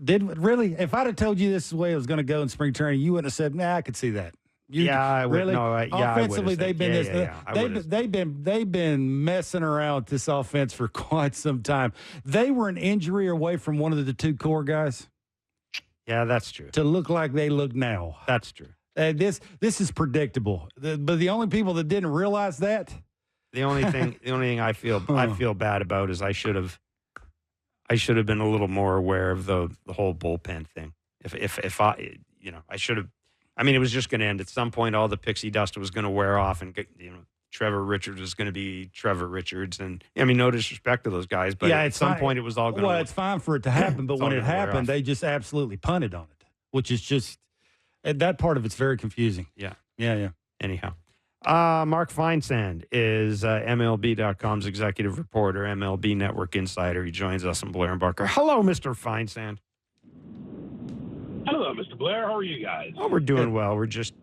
Really? If I'd have told you this is the way it was going to go in spring training, you wouldn't have said, "Nah, I could see that." I would. Really? No, offensively, they've been they've been messing around with this offense for quite some time. They were an injury away from one of the two core guys. Yeah, that's true. To look like they look now. That's true. This is predictable. But the only people that didn't realize that. The only thing I feel bad about is I should have been a little more aware of the whole bullpen thing. If I should have. I mean, it was just going to end at some point. All the pixie dust was going to wear off, and Trevor Richards was going to be Trevor Richards. And, I mean, no disrespect to those guys, but at some point it was all going to Well, it's fine for it to happen, but when it happened, they just absolutely punted on it, which is just that part of it's very confusing. Yeah. Anyhow. Mark Feinsand is MLB.com's executive reporter, MLB Network insider. He joins us on Blair and Barker. Hello, Mr. Feinsand. Hello, Mr. Blair. How are you guys? Oh, we're doing well. We're just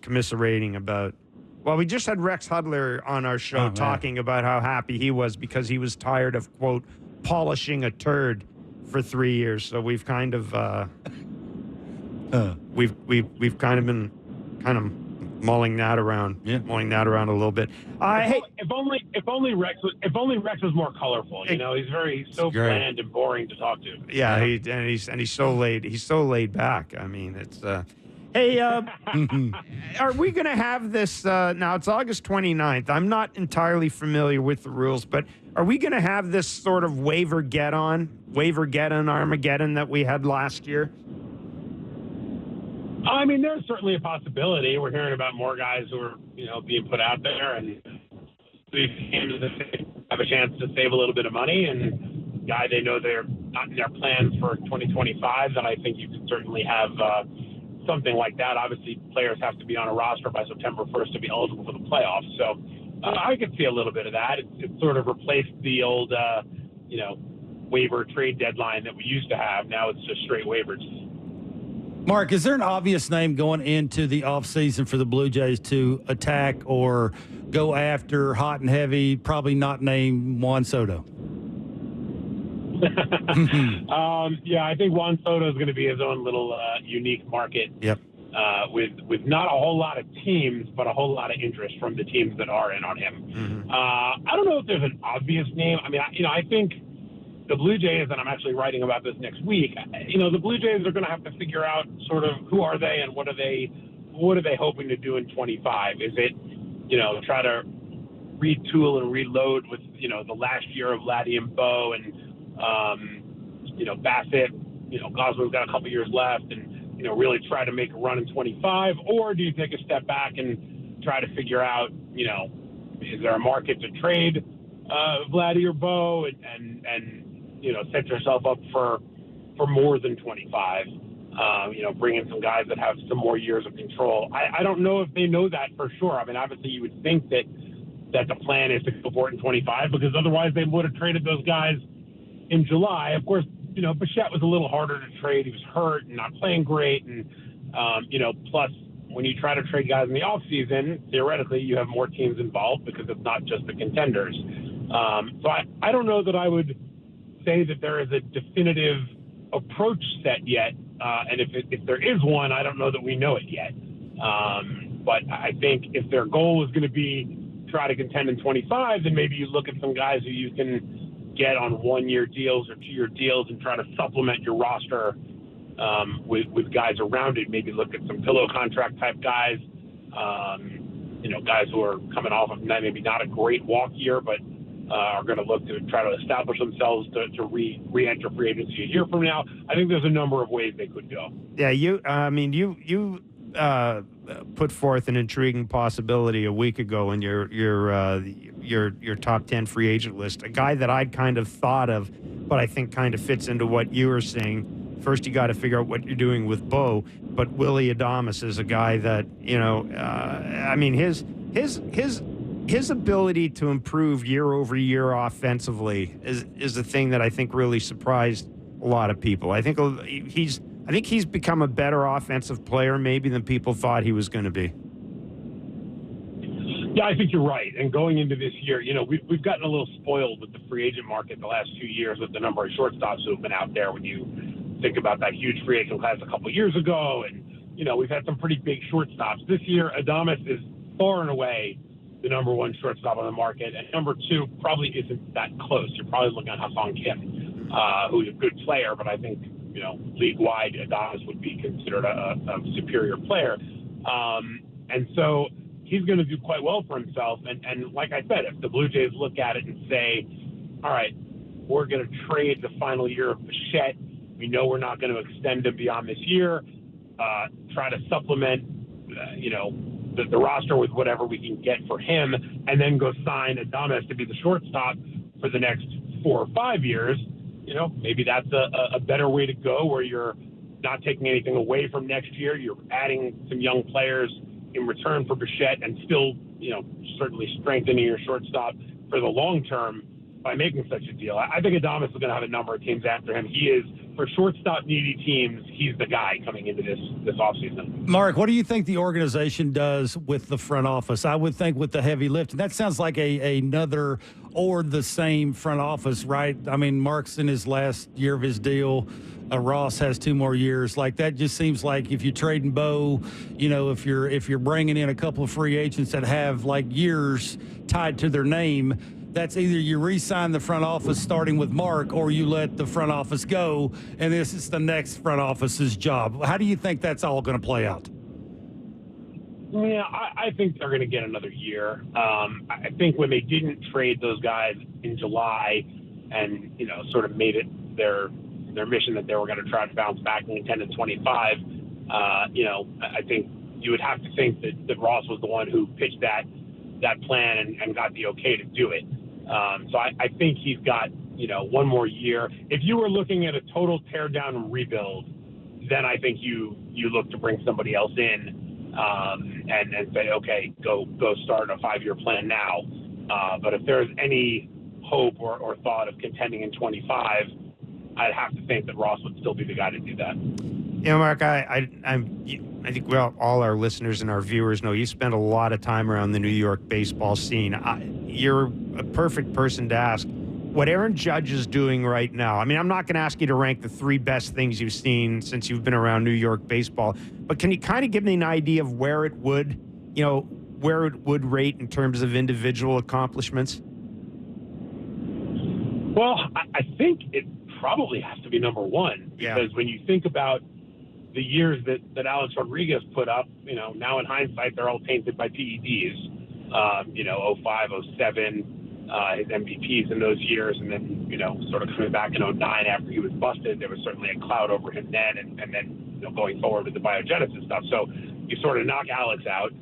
commiserating about. Well, we just had Rex Hudler on our show talking about how happy he was because he was tired of, quote, polishing a turd for 3 years. So we've kind of we've kind of been mulling that around a little bit. Hey, if only Rex was more colorful. You know, he's so bland and boring to talk to. Yeah, he's so laid back. I mean, it's. Hey, are we going to have this now? It's August 29th. I'm not entirely familiar with the rules, but are we going to have this sort of waiver Armageddon that we had last year? I mean, there's certainly a possibility. We're hearing about more guys who are, being put out there, and these teams have a chance to save a little bit of money. And guy they know they're not in their plans for 2025. Then I think you could certainly have something like that. Obviously, players have to be on a roster by September 1st to be eligible for the playoffs. So I could see a little bit of that. It sort of replaced the old, waiver trade deadline that we used to have. Now it's just straight waivers. Mark, is there an obvious name going into the offseason for the Blue Jays to attack or go after hot and heavy, probably not named Juan Soto? Yeah, I think Juan Soto is going to be his own little unique market. Yep. With not a whole lot of teams, but a whole lot of interest from the teams that are in on him. Mm-hmm. I don't know if there's an obvious name. I mean, I think the Blue Jays, and I'm actually writing about this next week, the Blue Jays are going to have to figure out sort of who are they and what are they hoping to do in 25? Is it, try to retool and reload with, the last year of Laddie and Bo and, Bassitt, Gosman's got a couple years left and, really try to make a run in 25? Or do you take a step back and try to figure out, is there a market to trade Vladdy or Bo and set yourself up for more than 25, bring in some guys that have some more years of control. I don't know if they know that for sure. I mean, obviously you would think that the plan is to go for it in 25 because otherwise they would have traded those guys in July. Of course, Bassitt was a little harder to trade. He was hurt and not playing great. And, plus when you try to trade guys in the offseason, theoretically you have more teams involved because it's not just the contenders. So I don't know that I would say that there is a definitive approach set yet. And if there is one, I don't know that we know it yet. But I think if their goal is going to be try to contend in 25, then maybe you look at some guys who you can get on 1-year deals or 2-year deals and try to supplement your roster with guys around it. Maybe look at some pillow contract type guys, guys who are coming off of maybe not a great walk year, but are going to look to try to establish themselves to re-enter free agency a year from now. I think there's a number of ways they could go. Yeah, you put forth an intriguing possibility a week ago in your top 10 free agent list. A guy that I'd kind of thought of, but I think kind of fits into what you were saying. First, you got to figure out what you're doing with Bo, but Willie Adames is a guy that his ability to improve year over year offensively is the thing that I think really surprised a lot of people. I think he's become a better offensive player maybe than people thought he was going to be. Yeah, I think you're right. And going into this year, we've gotten a little spoiled with the free agent market the last 2 years with the number of shortstops who have been out there when you think about that huge free agent class a couple of years ago. And, we've had some pretty big shortstops. This year, Adames is far and away the number one shortstop on the market. And number two probably isn't that close. You're probably looking at Ha-Seong Kim, who's a good player, but I think, league-wide, Adames would be considered a superior player. And so he's going to do quite well for himself. And like I said, if the Blue Jays look at it and say, all right, we're going to trade the final year of Bassitt. We know we're not going to extend him beyond this year. Try to supplement, the roster with whatever we can get for him, and then go sign Adames to be the shortstop for the next 4 or 5 years. Maybe that's a better way to go, where you're not taking anything away from next year. You're adding some young players in return for Bassitt, and still, certainly strengthening your shortstop for the long term by making such a deal. I think Adames is going to have a number of teams after him. He is, for shortstop needy teams, he's the guy coming into this offseason. Mark, what do you think the organization does with the front office? I would think with the heavy lifting. That sounds like another or the same front office, right? I mean, Mark's in his last year of his deal. Ross has 2 more years. Like, that just seems like if you're trading Bo, if you're bringing in a couple of free agents that have like years tied to their name, that's either you re-sign the front office starting with Mark, or you let the front office go, and this is the next front office's job. How do you think that's all going to play out? Yeah, I think they're going to get another year. I think when they didn't trade those guys in July and, sort of made it their mission that they were going to try to bounce back in 10 and 25, I think you would have to think that Ross was the one who pitched that plan and got the okay to do it. So I think he's got, 1 more year. If you were looking at a total tear down and rebuild, then I think you look to bring somebody else in and say, okay, go start a 5-year plan now. But if there's any hope or thought of contending in 25, I'd have to think that Ross would still be the guy to do that. Mark, I think all our listeners and our viewers know you spend a lot of time around the New York baseball scene. You're a perfect person to ask what Aaron Judge is doing right now. I mean, I'm not going to ask you to rank the 3 best things you've seen since you've been around New York baseball, but can you kind of give me an idea of where it would rate in terms of individual accomplishments? Well, I think it probably has to be number 1, because when you think about the years that Alex Rodriguez put up, now in hindsight, they're all tainted by PEDs. 05, 07, his MVPs in those years, and then, sort of coming back in 09 after he was busted, there was certainly a cloud over him then, and then, going forward with the biogenesis stuff. So you sort of knock Alex out.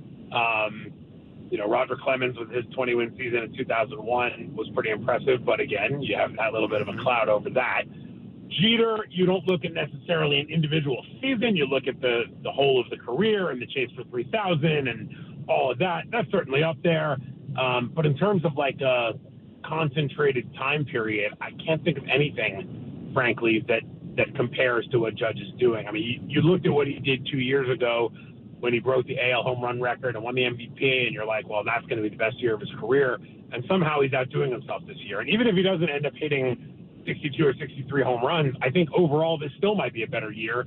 Roger Clemens with his 20-win season in 2001 was pretty impressive, but again, you have that little bit of a cloud over that. Jeter, you don't look at necessarily an individual season. You look at the whole of the career and the chase for 3,000 and all of that. That's certainly up there. But in terms of like a concentrated time period, I can't think of anything, frankly, that compares to what Judge is doing. I mean, you looked at what he did 2 years ago when he broke the AL home run record and won the MVP, and you're like, well, that's going to be the best year of his career. And somehow he's outdoing himself this year. And even if he doesn't end up hitting 62 or 63 home runs, I think overall this still might be a better year.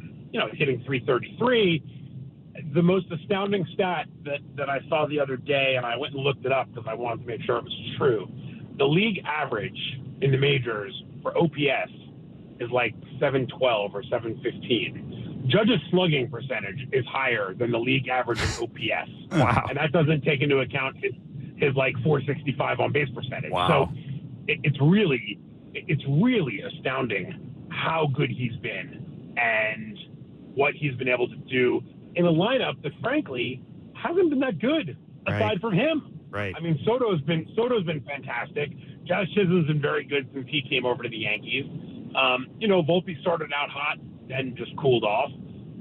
Hitting 333. The most astounding stat that I saw the other day, and I went and looked it up because I wanted to make sure it was true. The league average in the majors for OPS is like 712 or 715. Judge's slugging percentage is higher than the league average in OPS. Wow. And that doesn't take into account his like 465 on base percentage. Wow. So it's really astounding how good he's been and what he's been able to do in a lineup that, frankly, hasn't been that good aside from him. Right. I mean, Soto's been fantastic. Josh Chisholm's been very good since he came over to the Yankees. Volpe started out hot and just cooled off.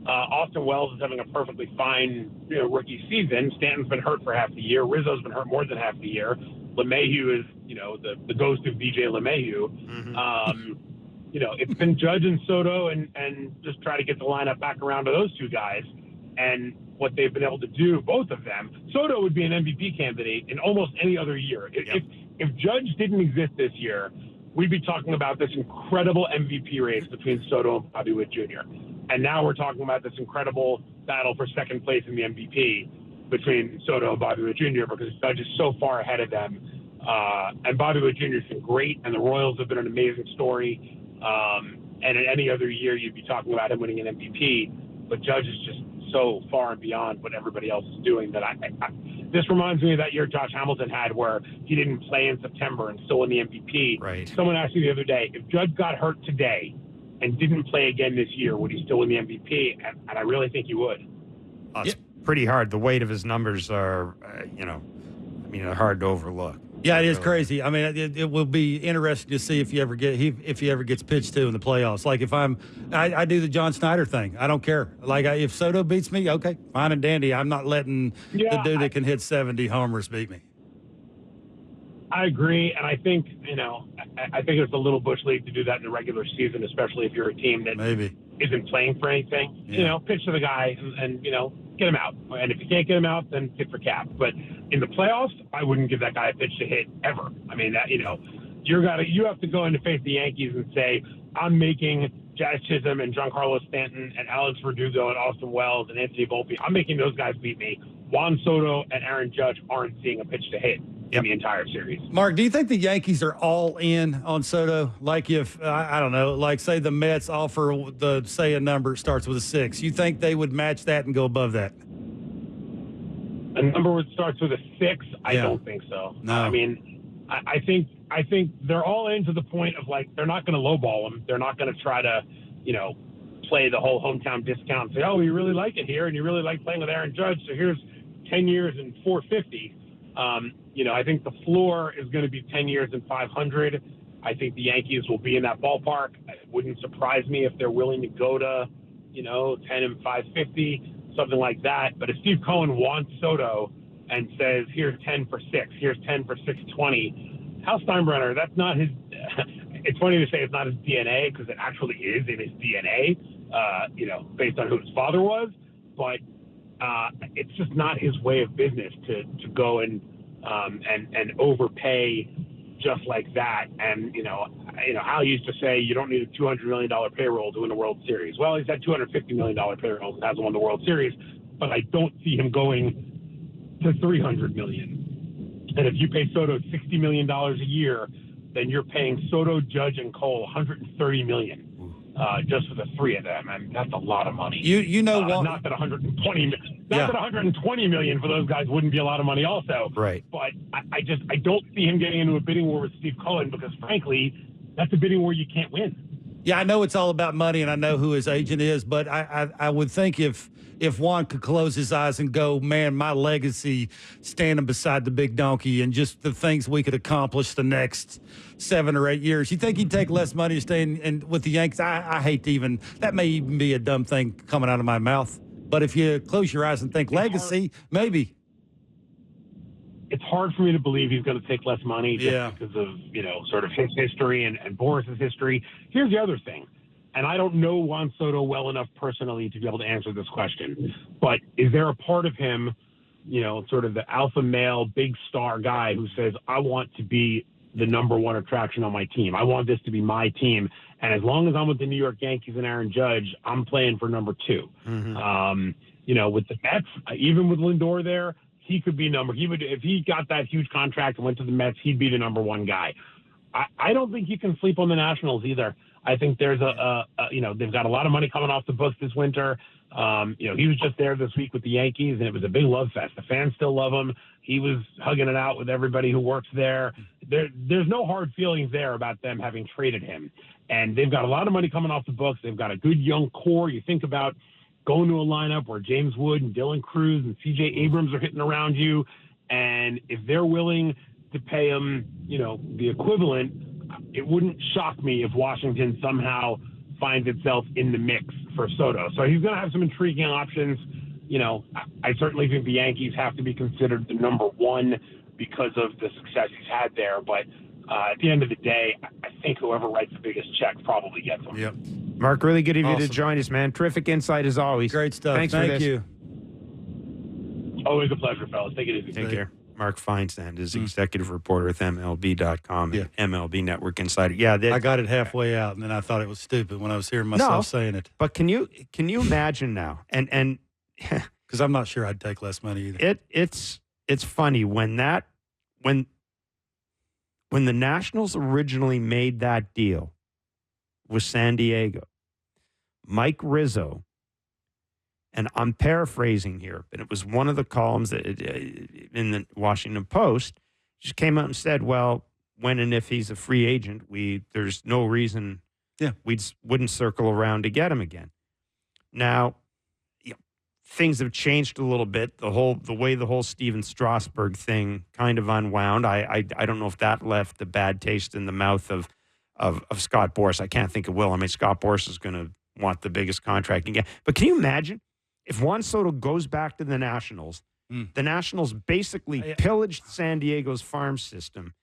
Austin Wells is having a perfectly fine rookie season. Stanton's been hurt for half the year. Rizzo's been hurt more than half the year. LeMahieu is, the ghost of DJ LeMahieu. Mm-hmm. It's been Judge and Soto and just try to get the lineup back around to those 2 guys. And what they've been able to do, both of them. Soto would be an MVP candidate in almost any other year. Yep. If Judge didn't exist this year, we'd be talking about this incredible MVP race between Soto and Bobby Witt Jr. And now we're talking about this incredible battle for second place in the MVP between Soto and Bobby Witt Jr. because Judge is so far ahead of them. And Bobby Witt Jr. has been great, and the Royals have been an amazing story. And in any other year, you'd be talking about him winning an MVP. But Judge is just so far and beyond what everybody else is doing that this reminds me of that year Josh Hamilton had where he didn't play in September and still won the MVP. Right. Someone asked me the other day, if Judge got hurt today and didn't play again this year, would he still win the MVP? And I really think he would. It's pretty hard. The weight of his numbers are, they're hard to overlook. Yeah, it is crazy. I mean, it will be interesting to see if he ever gets pitched to in the playoffs. Like if I do the John Snyder thing. I don't care. Like if Soto beats me, okay, fine and dandy. I'm not letting the dude that can hit 70 homers beat me. I agree, and I think I think it's a little bush league to do that in the regular season, especially if you're a team that maybe isn't playing for anything. Yeah. Pitch to the guy and get him out. And if you can't get him out, then hit for cap. But in the playoffs, I wouldn't give that guy a pitch to hit ever. I mean, you have to go in to face the Yankees and say, I'm making Jazz Chisholm and Giancarlo Stanton and Alex Verdugo and Austin Wells and Anthony Volpe. I'm making those guys beat me. Juan Soto and Aaron Judge aren't seeing a pitch to hit in the entire series. Mark, do you think the Yankees are all in on Soto? Like if, I don't know, like say the Mets offer a number starts with a 6. You think they would match that and go above that? A number that starts with a 6? I don't think so. No. I mean, I think they're all in to the point of like, they're not going to lowball them. They're not going to try to, play the whole hometown discount and say, oh, you really like it here and you really like playing with Aaron Judge. So here's 10 years and $450. I think the floor is going to be 10 years and $500. I think the Yankees will be in that ballpark. It wouldn't surprise me if they're willing to go to, 10 and $550, something like that. But if Steve Cohen wants Soto and says, here's 10 for 6, here's 10 for 620, Hal Steinbrenner, that's not his. It's funny to say it's not his DNA because it actually is in his DNA, based on who his father was. But it's just not his way of business to go and overpay just like that. And, Al used to say you don't need a $200 million payroll to win a World Series. Well, he's had $250 million payroll and hasn't won the World Series, but I don't see him going to $300 million. And if you pay Soto $60 million a year, then you're paying Soto, Judge, and Cole $130 million. Just for the three of them, and that's a lot of money. Not that 120 million for those guys wouldn't be a lot of money, also. Right. But I don't see him getting into a bidding war with Steve Cohen because, frankly, that's a bidding war you can't win. Yeah, I know it's all about money, and I know who his agent is, but I would think if Juan could close his eyes and go, man, my legacy standing beside the big donkey and just the things we could accomplish the next 7 or 8 years, you think he'd take less money to stay in with the Yankees? I hate to even – that may even be a dumb thing coming out of my mouth. But if you close your eyes and think legacy, maybe. It's hard for me to believe he's going to take less money just because of, sort of his history and Boris's history. Here's the other thing. And I don't know Juan Soto well enough personally to be able to answer this question, but is there a part of him, sort of the alpha male, big star guy who says, I want to be the number one attraction on my team. I want this to be my team. And as long as I'm with the New York Yankees and Aaron Judge, I'm playing for number 2. Mm-hmm. With the Mets, even with Lindor there, he could be if he got that huge contract and went to the Mets, he'd be the number 1 guy. I don't think you can sleep on the Nationals either. I think there's they've got a lot of money coming off the books this winter. He was just there this week with the Yankees, and it was a big love fest. The fans still love him. He was hugging it out with everybody who works there. There's no hard feelings there about them having traded him. And they've got a lot of money coming off the books. They've got a good young core. You think about going to a lineup where James Wood and Dylan Cruz and C.J. Abrams are hitting around you, and if they're willing to pay him, the equivalent, it wouldn't shock me if Washington somehow finds itself in the mix for Soto. So he's going to have some intriguing options. I certainly think the Yankees have to be considered the number 1 because of the success he's had there. But at the end of the day, I think whoever writes the biggest check probably gets them. Yep. Mark, really good of you to join us, man. Terrific insight as always. Great stuff. Thanks Thank for this. you. Always a pleasure, fellas. Take it easy. Take care. Mark Feinsand is executive reporter with MLB.com and MLB Network Insider. Yeah, I got it halfway out, and then I thought it was stupid when I was hearing myself saying it. But can you imagine now? And because I'm not sure I'd take less money either. It's funny when the Nationals originally made that deal with San Diego, Mike Rizzo. And I'm paraphrasing here, but it was one of the columns that in the Washington Post just came out and said, well, when and if he's a free agent, there's no reason we wouldn't circle around to get him again. Now, things have changed a little bit. The way the whole Steven Strasburg thing kind of unwound. I don't know if that left a bad taste in the mouth of Scott Boras. I can't think it will. I mean, Scott Boras is going to want the biggest contract again. But can you imagine if Juan Soto goes back to the Nationals? The Nationals basically pillaged San Diego's farm system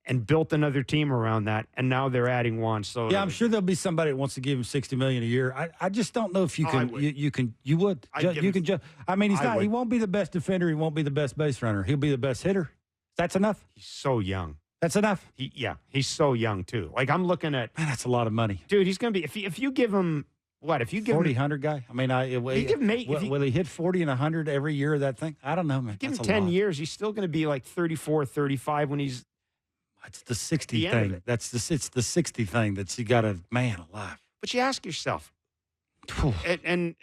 and built another team around that, and now they're adding Juan Soto. Yeah, I'm sure there'll be somebody that wants to give him $60 million a year. I just don't know if you can. You would. I mean, he won't be the best defender. He won't be the best base runner. He'll be the best hitter. That's enough. He's so young. That's enough. He's so young too. Like I'm looking at, man, that's a lot of money, dude. He's gonna be if you give him what? If you give 40, him 100 guy. I mean, will he hit 40 and 100 every year of that thing? I don't know, man. Give him 10 years. He's still going to be like 34, 35 when he's. It's the 60 thing. It's the 60 thing that's you got to, man alive. But you ask yourself, and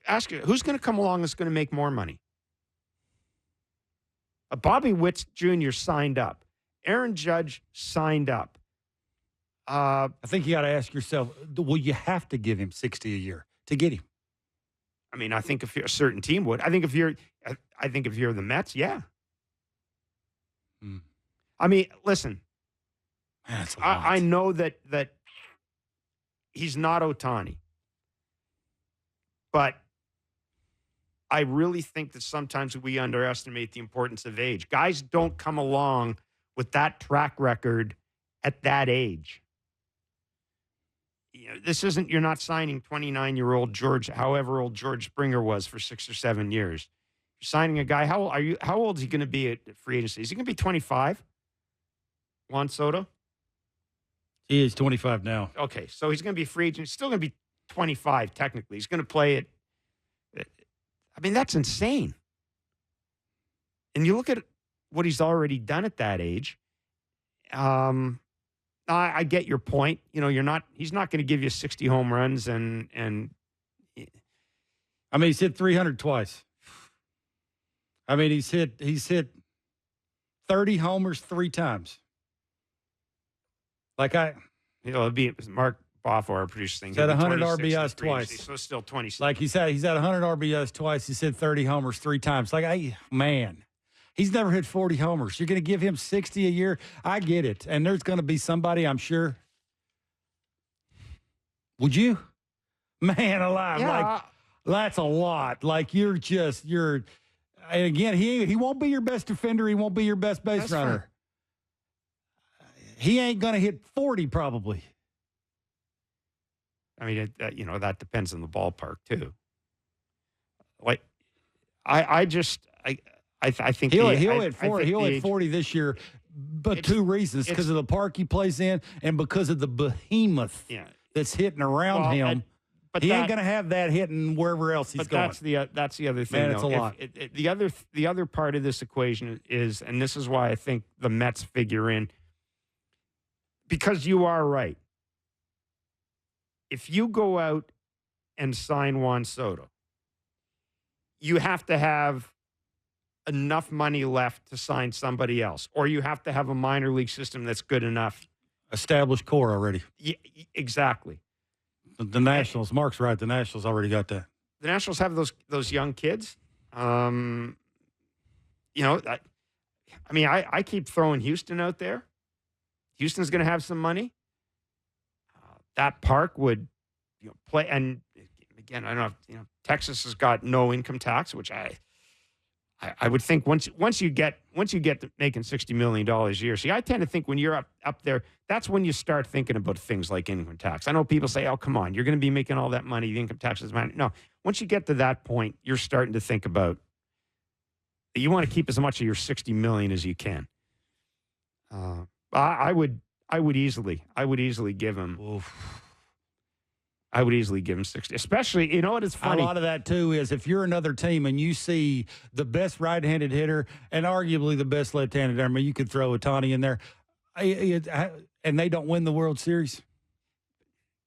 ask you, who's going to come along that's going to make more money? Bobby Witt Jr. signed up. Aaron Judge signed up. I think you got to ask yourself, will you have to give him 60 a year to get him? I mean, I think if you're a certain team would. I think if you're the Mets, yeah. I mean, listen. Man, that's a lot. I know that he's not Ohtani, but I really think that sometimes we underestimate the importance of age. Guys don't come along with that track record at that age. You know, you're not signing 29-year-old George, however old George Springer was for 6 or 7 years. You're signing a guy. How old is he going to be at free agency? Is he going to be 25? Juan Soto? He is 25 now. Okay, so he's going to be free agent. He's still going to be 25 technically. He's going to play it. I mean, that's insane. And you look at what he's already done at that age. I get your point. You know, he's not going to give you 60 home runs and I mean, he's hit 300 twice. I mean, he's hit 30 homers 3 times. It'd be Mark Boff, our producer thing. He's had 100 RBIs twice. So still 26. Like he's had 100 RBIs twice. He's hit 30 homers 3 times. Man, he's never hit 40 homers. You're going to give him 60 a year? I get it. And there's going to be somebody, I'm sure. Would you? Man alive. Yeah. That's a lot. And again, he won't be your best defender. He won't be your best base runner. Fine. He ain't going to hit 40 probably. I mean, that depends on the ballpark too. Like, I think he'll hit 40. He'll hit 40 this year, but 2 reasons: because of the park he plays in, and because of the behemoth that's hitting around him. But he ain't going to have that hitting wherever else he's going. That's the other thing. Man, it's a lot. The other part of this equation is, and this is why I think the Mets figure in, because you are right. If you go out and sign Juan Soto, you have to have enough money left to sign somebody else, or you have to have a minor league system that's good enough. Established core already. Yeah, exactly. The Nationals, Mark's right. The Nationals already got that. The Nationals have those young kids. I keep throwing Houston out there. Houston's going to have some money. That park would play. And again, I don't know. Texas has got no income tax, which I would think once you get to making $60 million a year. See, I tend to think when you're up there, that's when you start thinking about things like income tax. I know people say, "Oh, come on, you're going to be making all that money. The income tax is money." No, once you get to that point, you're starting to think about you want to keep as much of your $60 million as you can. I would easily give him. Oof. I would easily give him 60, especially, you know what is funny? A lot of that, too, is if you're another team and you see the best right-handed hitter and arguably the best left-handed hitter, I mean, you could throw Ohtani in there, and they don't win the World Series.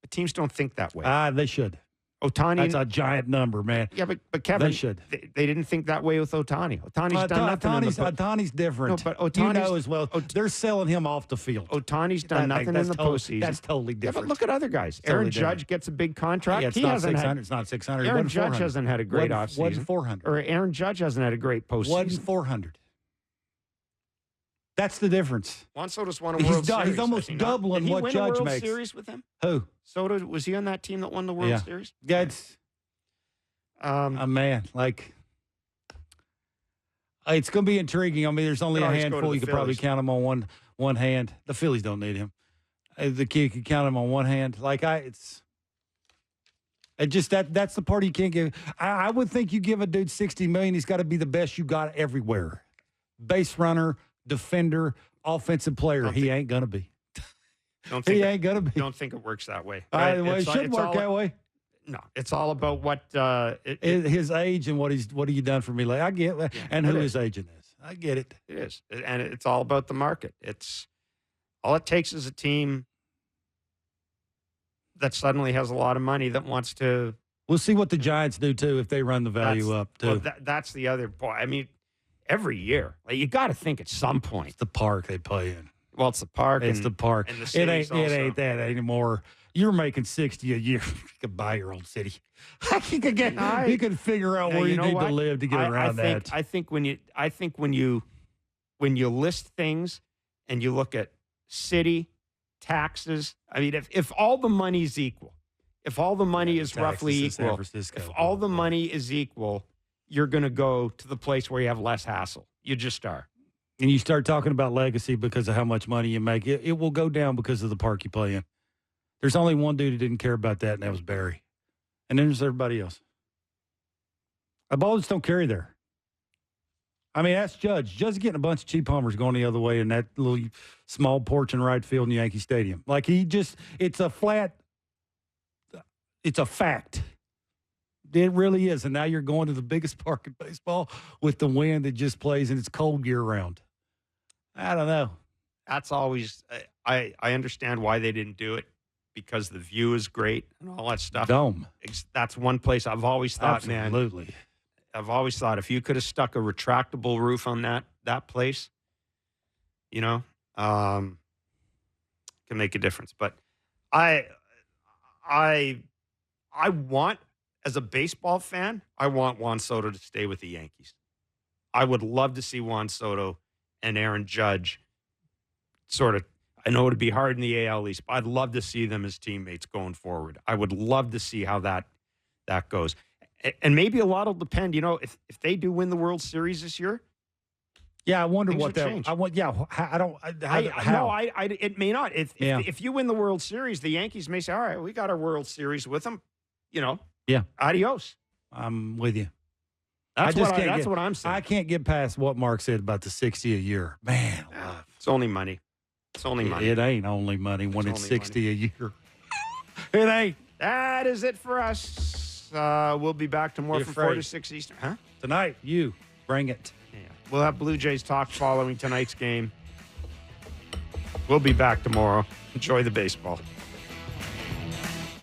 But teams don't think that way. They should. Ohtani. That's a giant number, man. Yeah, but Kevin, They should. They didn't think that way with Ohtani. Ohtani's done nothing. Ohtani's different. No, but you know as well. They're selling him off the field. Ohtani's done nothing in the postseason. That's totally Yeah, different. but look at other guys. Totally Aaron different. Judge gets a big contract. Yeah, it's He not hasn't 600. had. It's not 600. Aaron Wasn't Judge 400. hasn't had a great offseason. Wasn't 400. Or Aaron Judge hasn't had a great postseason. Wasn't 400. That's the difference. Juan Soto's won a World Series. He's almost doubling what Did he win Judge a World makes. Series with him? Who? Soto, was he on that team that won the World Series? Yeah, it's a man. Like, it's going to be intriguing. I mean, there's only Could a always go to handful. the You could probably Phillies. count them on one hand. The Phillies don't need him. The kid could count him on one hand. Like, it's just that's the part you can't give. I would think you give a dude $60 million, he's got to be the best you got everywhere. Base runner, defender, offensive player. He ain't going to be. He ain't going to be. Don't think it works that way. Well, it should work that way. No, it's all about what His age and what have you done for me? Like, I get that, and who his agent is. I get it. It is, and it's all about the market. It's all it takes is a team that suddenly has a lot of money that wants to. We'll see what the Giants do too if they run the value up too. Well, that's the other point. I mean, every year, like, you got to think at some point. It's the park they play in. Well, it's the park. It's the park. And the it ain't cities that anymore. You're making $60 a year. You could buy your own city. you could figure out where you need to live to get around that. I think when you list things and you look at city taxes, I mean, if all the money is equal, if all the money is roughly equal, if all the money is equal, you're going to go to the place where you have less hassle. You just are. And you start talking about legacy because of how much money you make. It will go down because of the park you play in. There's only one dude who didn't care about that, and that was Barry. And then there's everybody else. The balls don't carry there. I mean, that's Judge. Judge's getting a bunch of cheap homers going the other way in that little small porch in right field in Yankee Stadium. Like, it's a fact. It really is. And now you're going to the biggest park in baseball with the wind that just plays, and it's cold year round. I don't know. That's always, I understand why they didn't do it, because the view is great and all that stuff. Dome. That's one place I've always thought, Absolutely. I've always thought if you could have stuck a retractable roof on that place, can make a difference. But I want, as a baseball fan, I want Juan Soto to stay with the Yankees. I would love to see Juan Soto and Aaron Judge sort of, I know it'd be hard in the AL East, but I'd love to see them as teammates going forward. I would love to see how that goes. And maybe a lot will depend, if they do win the World Series this year. Yeah, I wonder Things what will that. change. It may not. If you win the World Series, the Yankees may say, "All right, we got our World Series with them." Yeah. Adios. I'm with you. That's what I'm saying. I can't get past what Mark said about the 60 a year. Man, it's only money. It's only money. It ain't only money when it's 60 money. a year. It ain't. That is it for us. We'll be back to more from 4 to 6 Eastern. Huh? Tonight, you bring it. Yeah. We'll have Blue Jays talk following tonight's game. We'll be back tomorrow. Enjoy the baseball.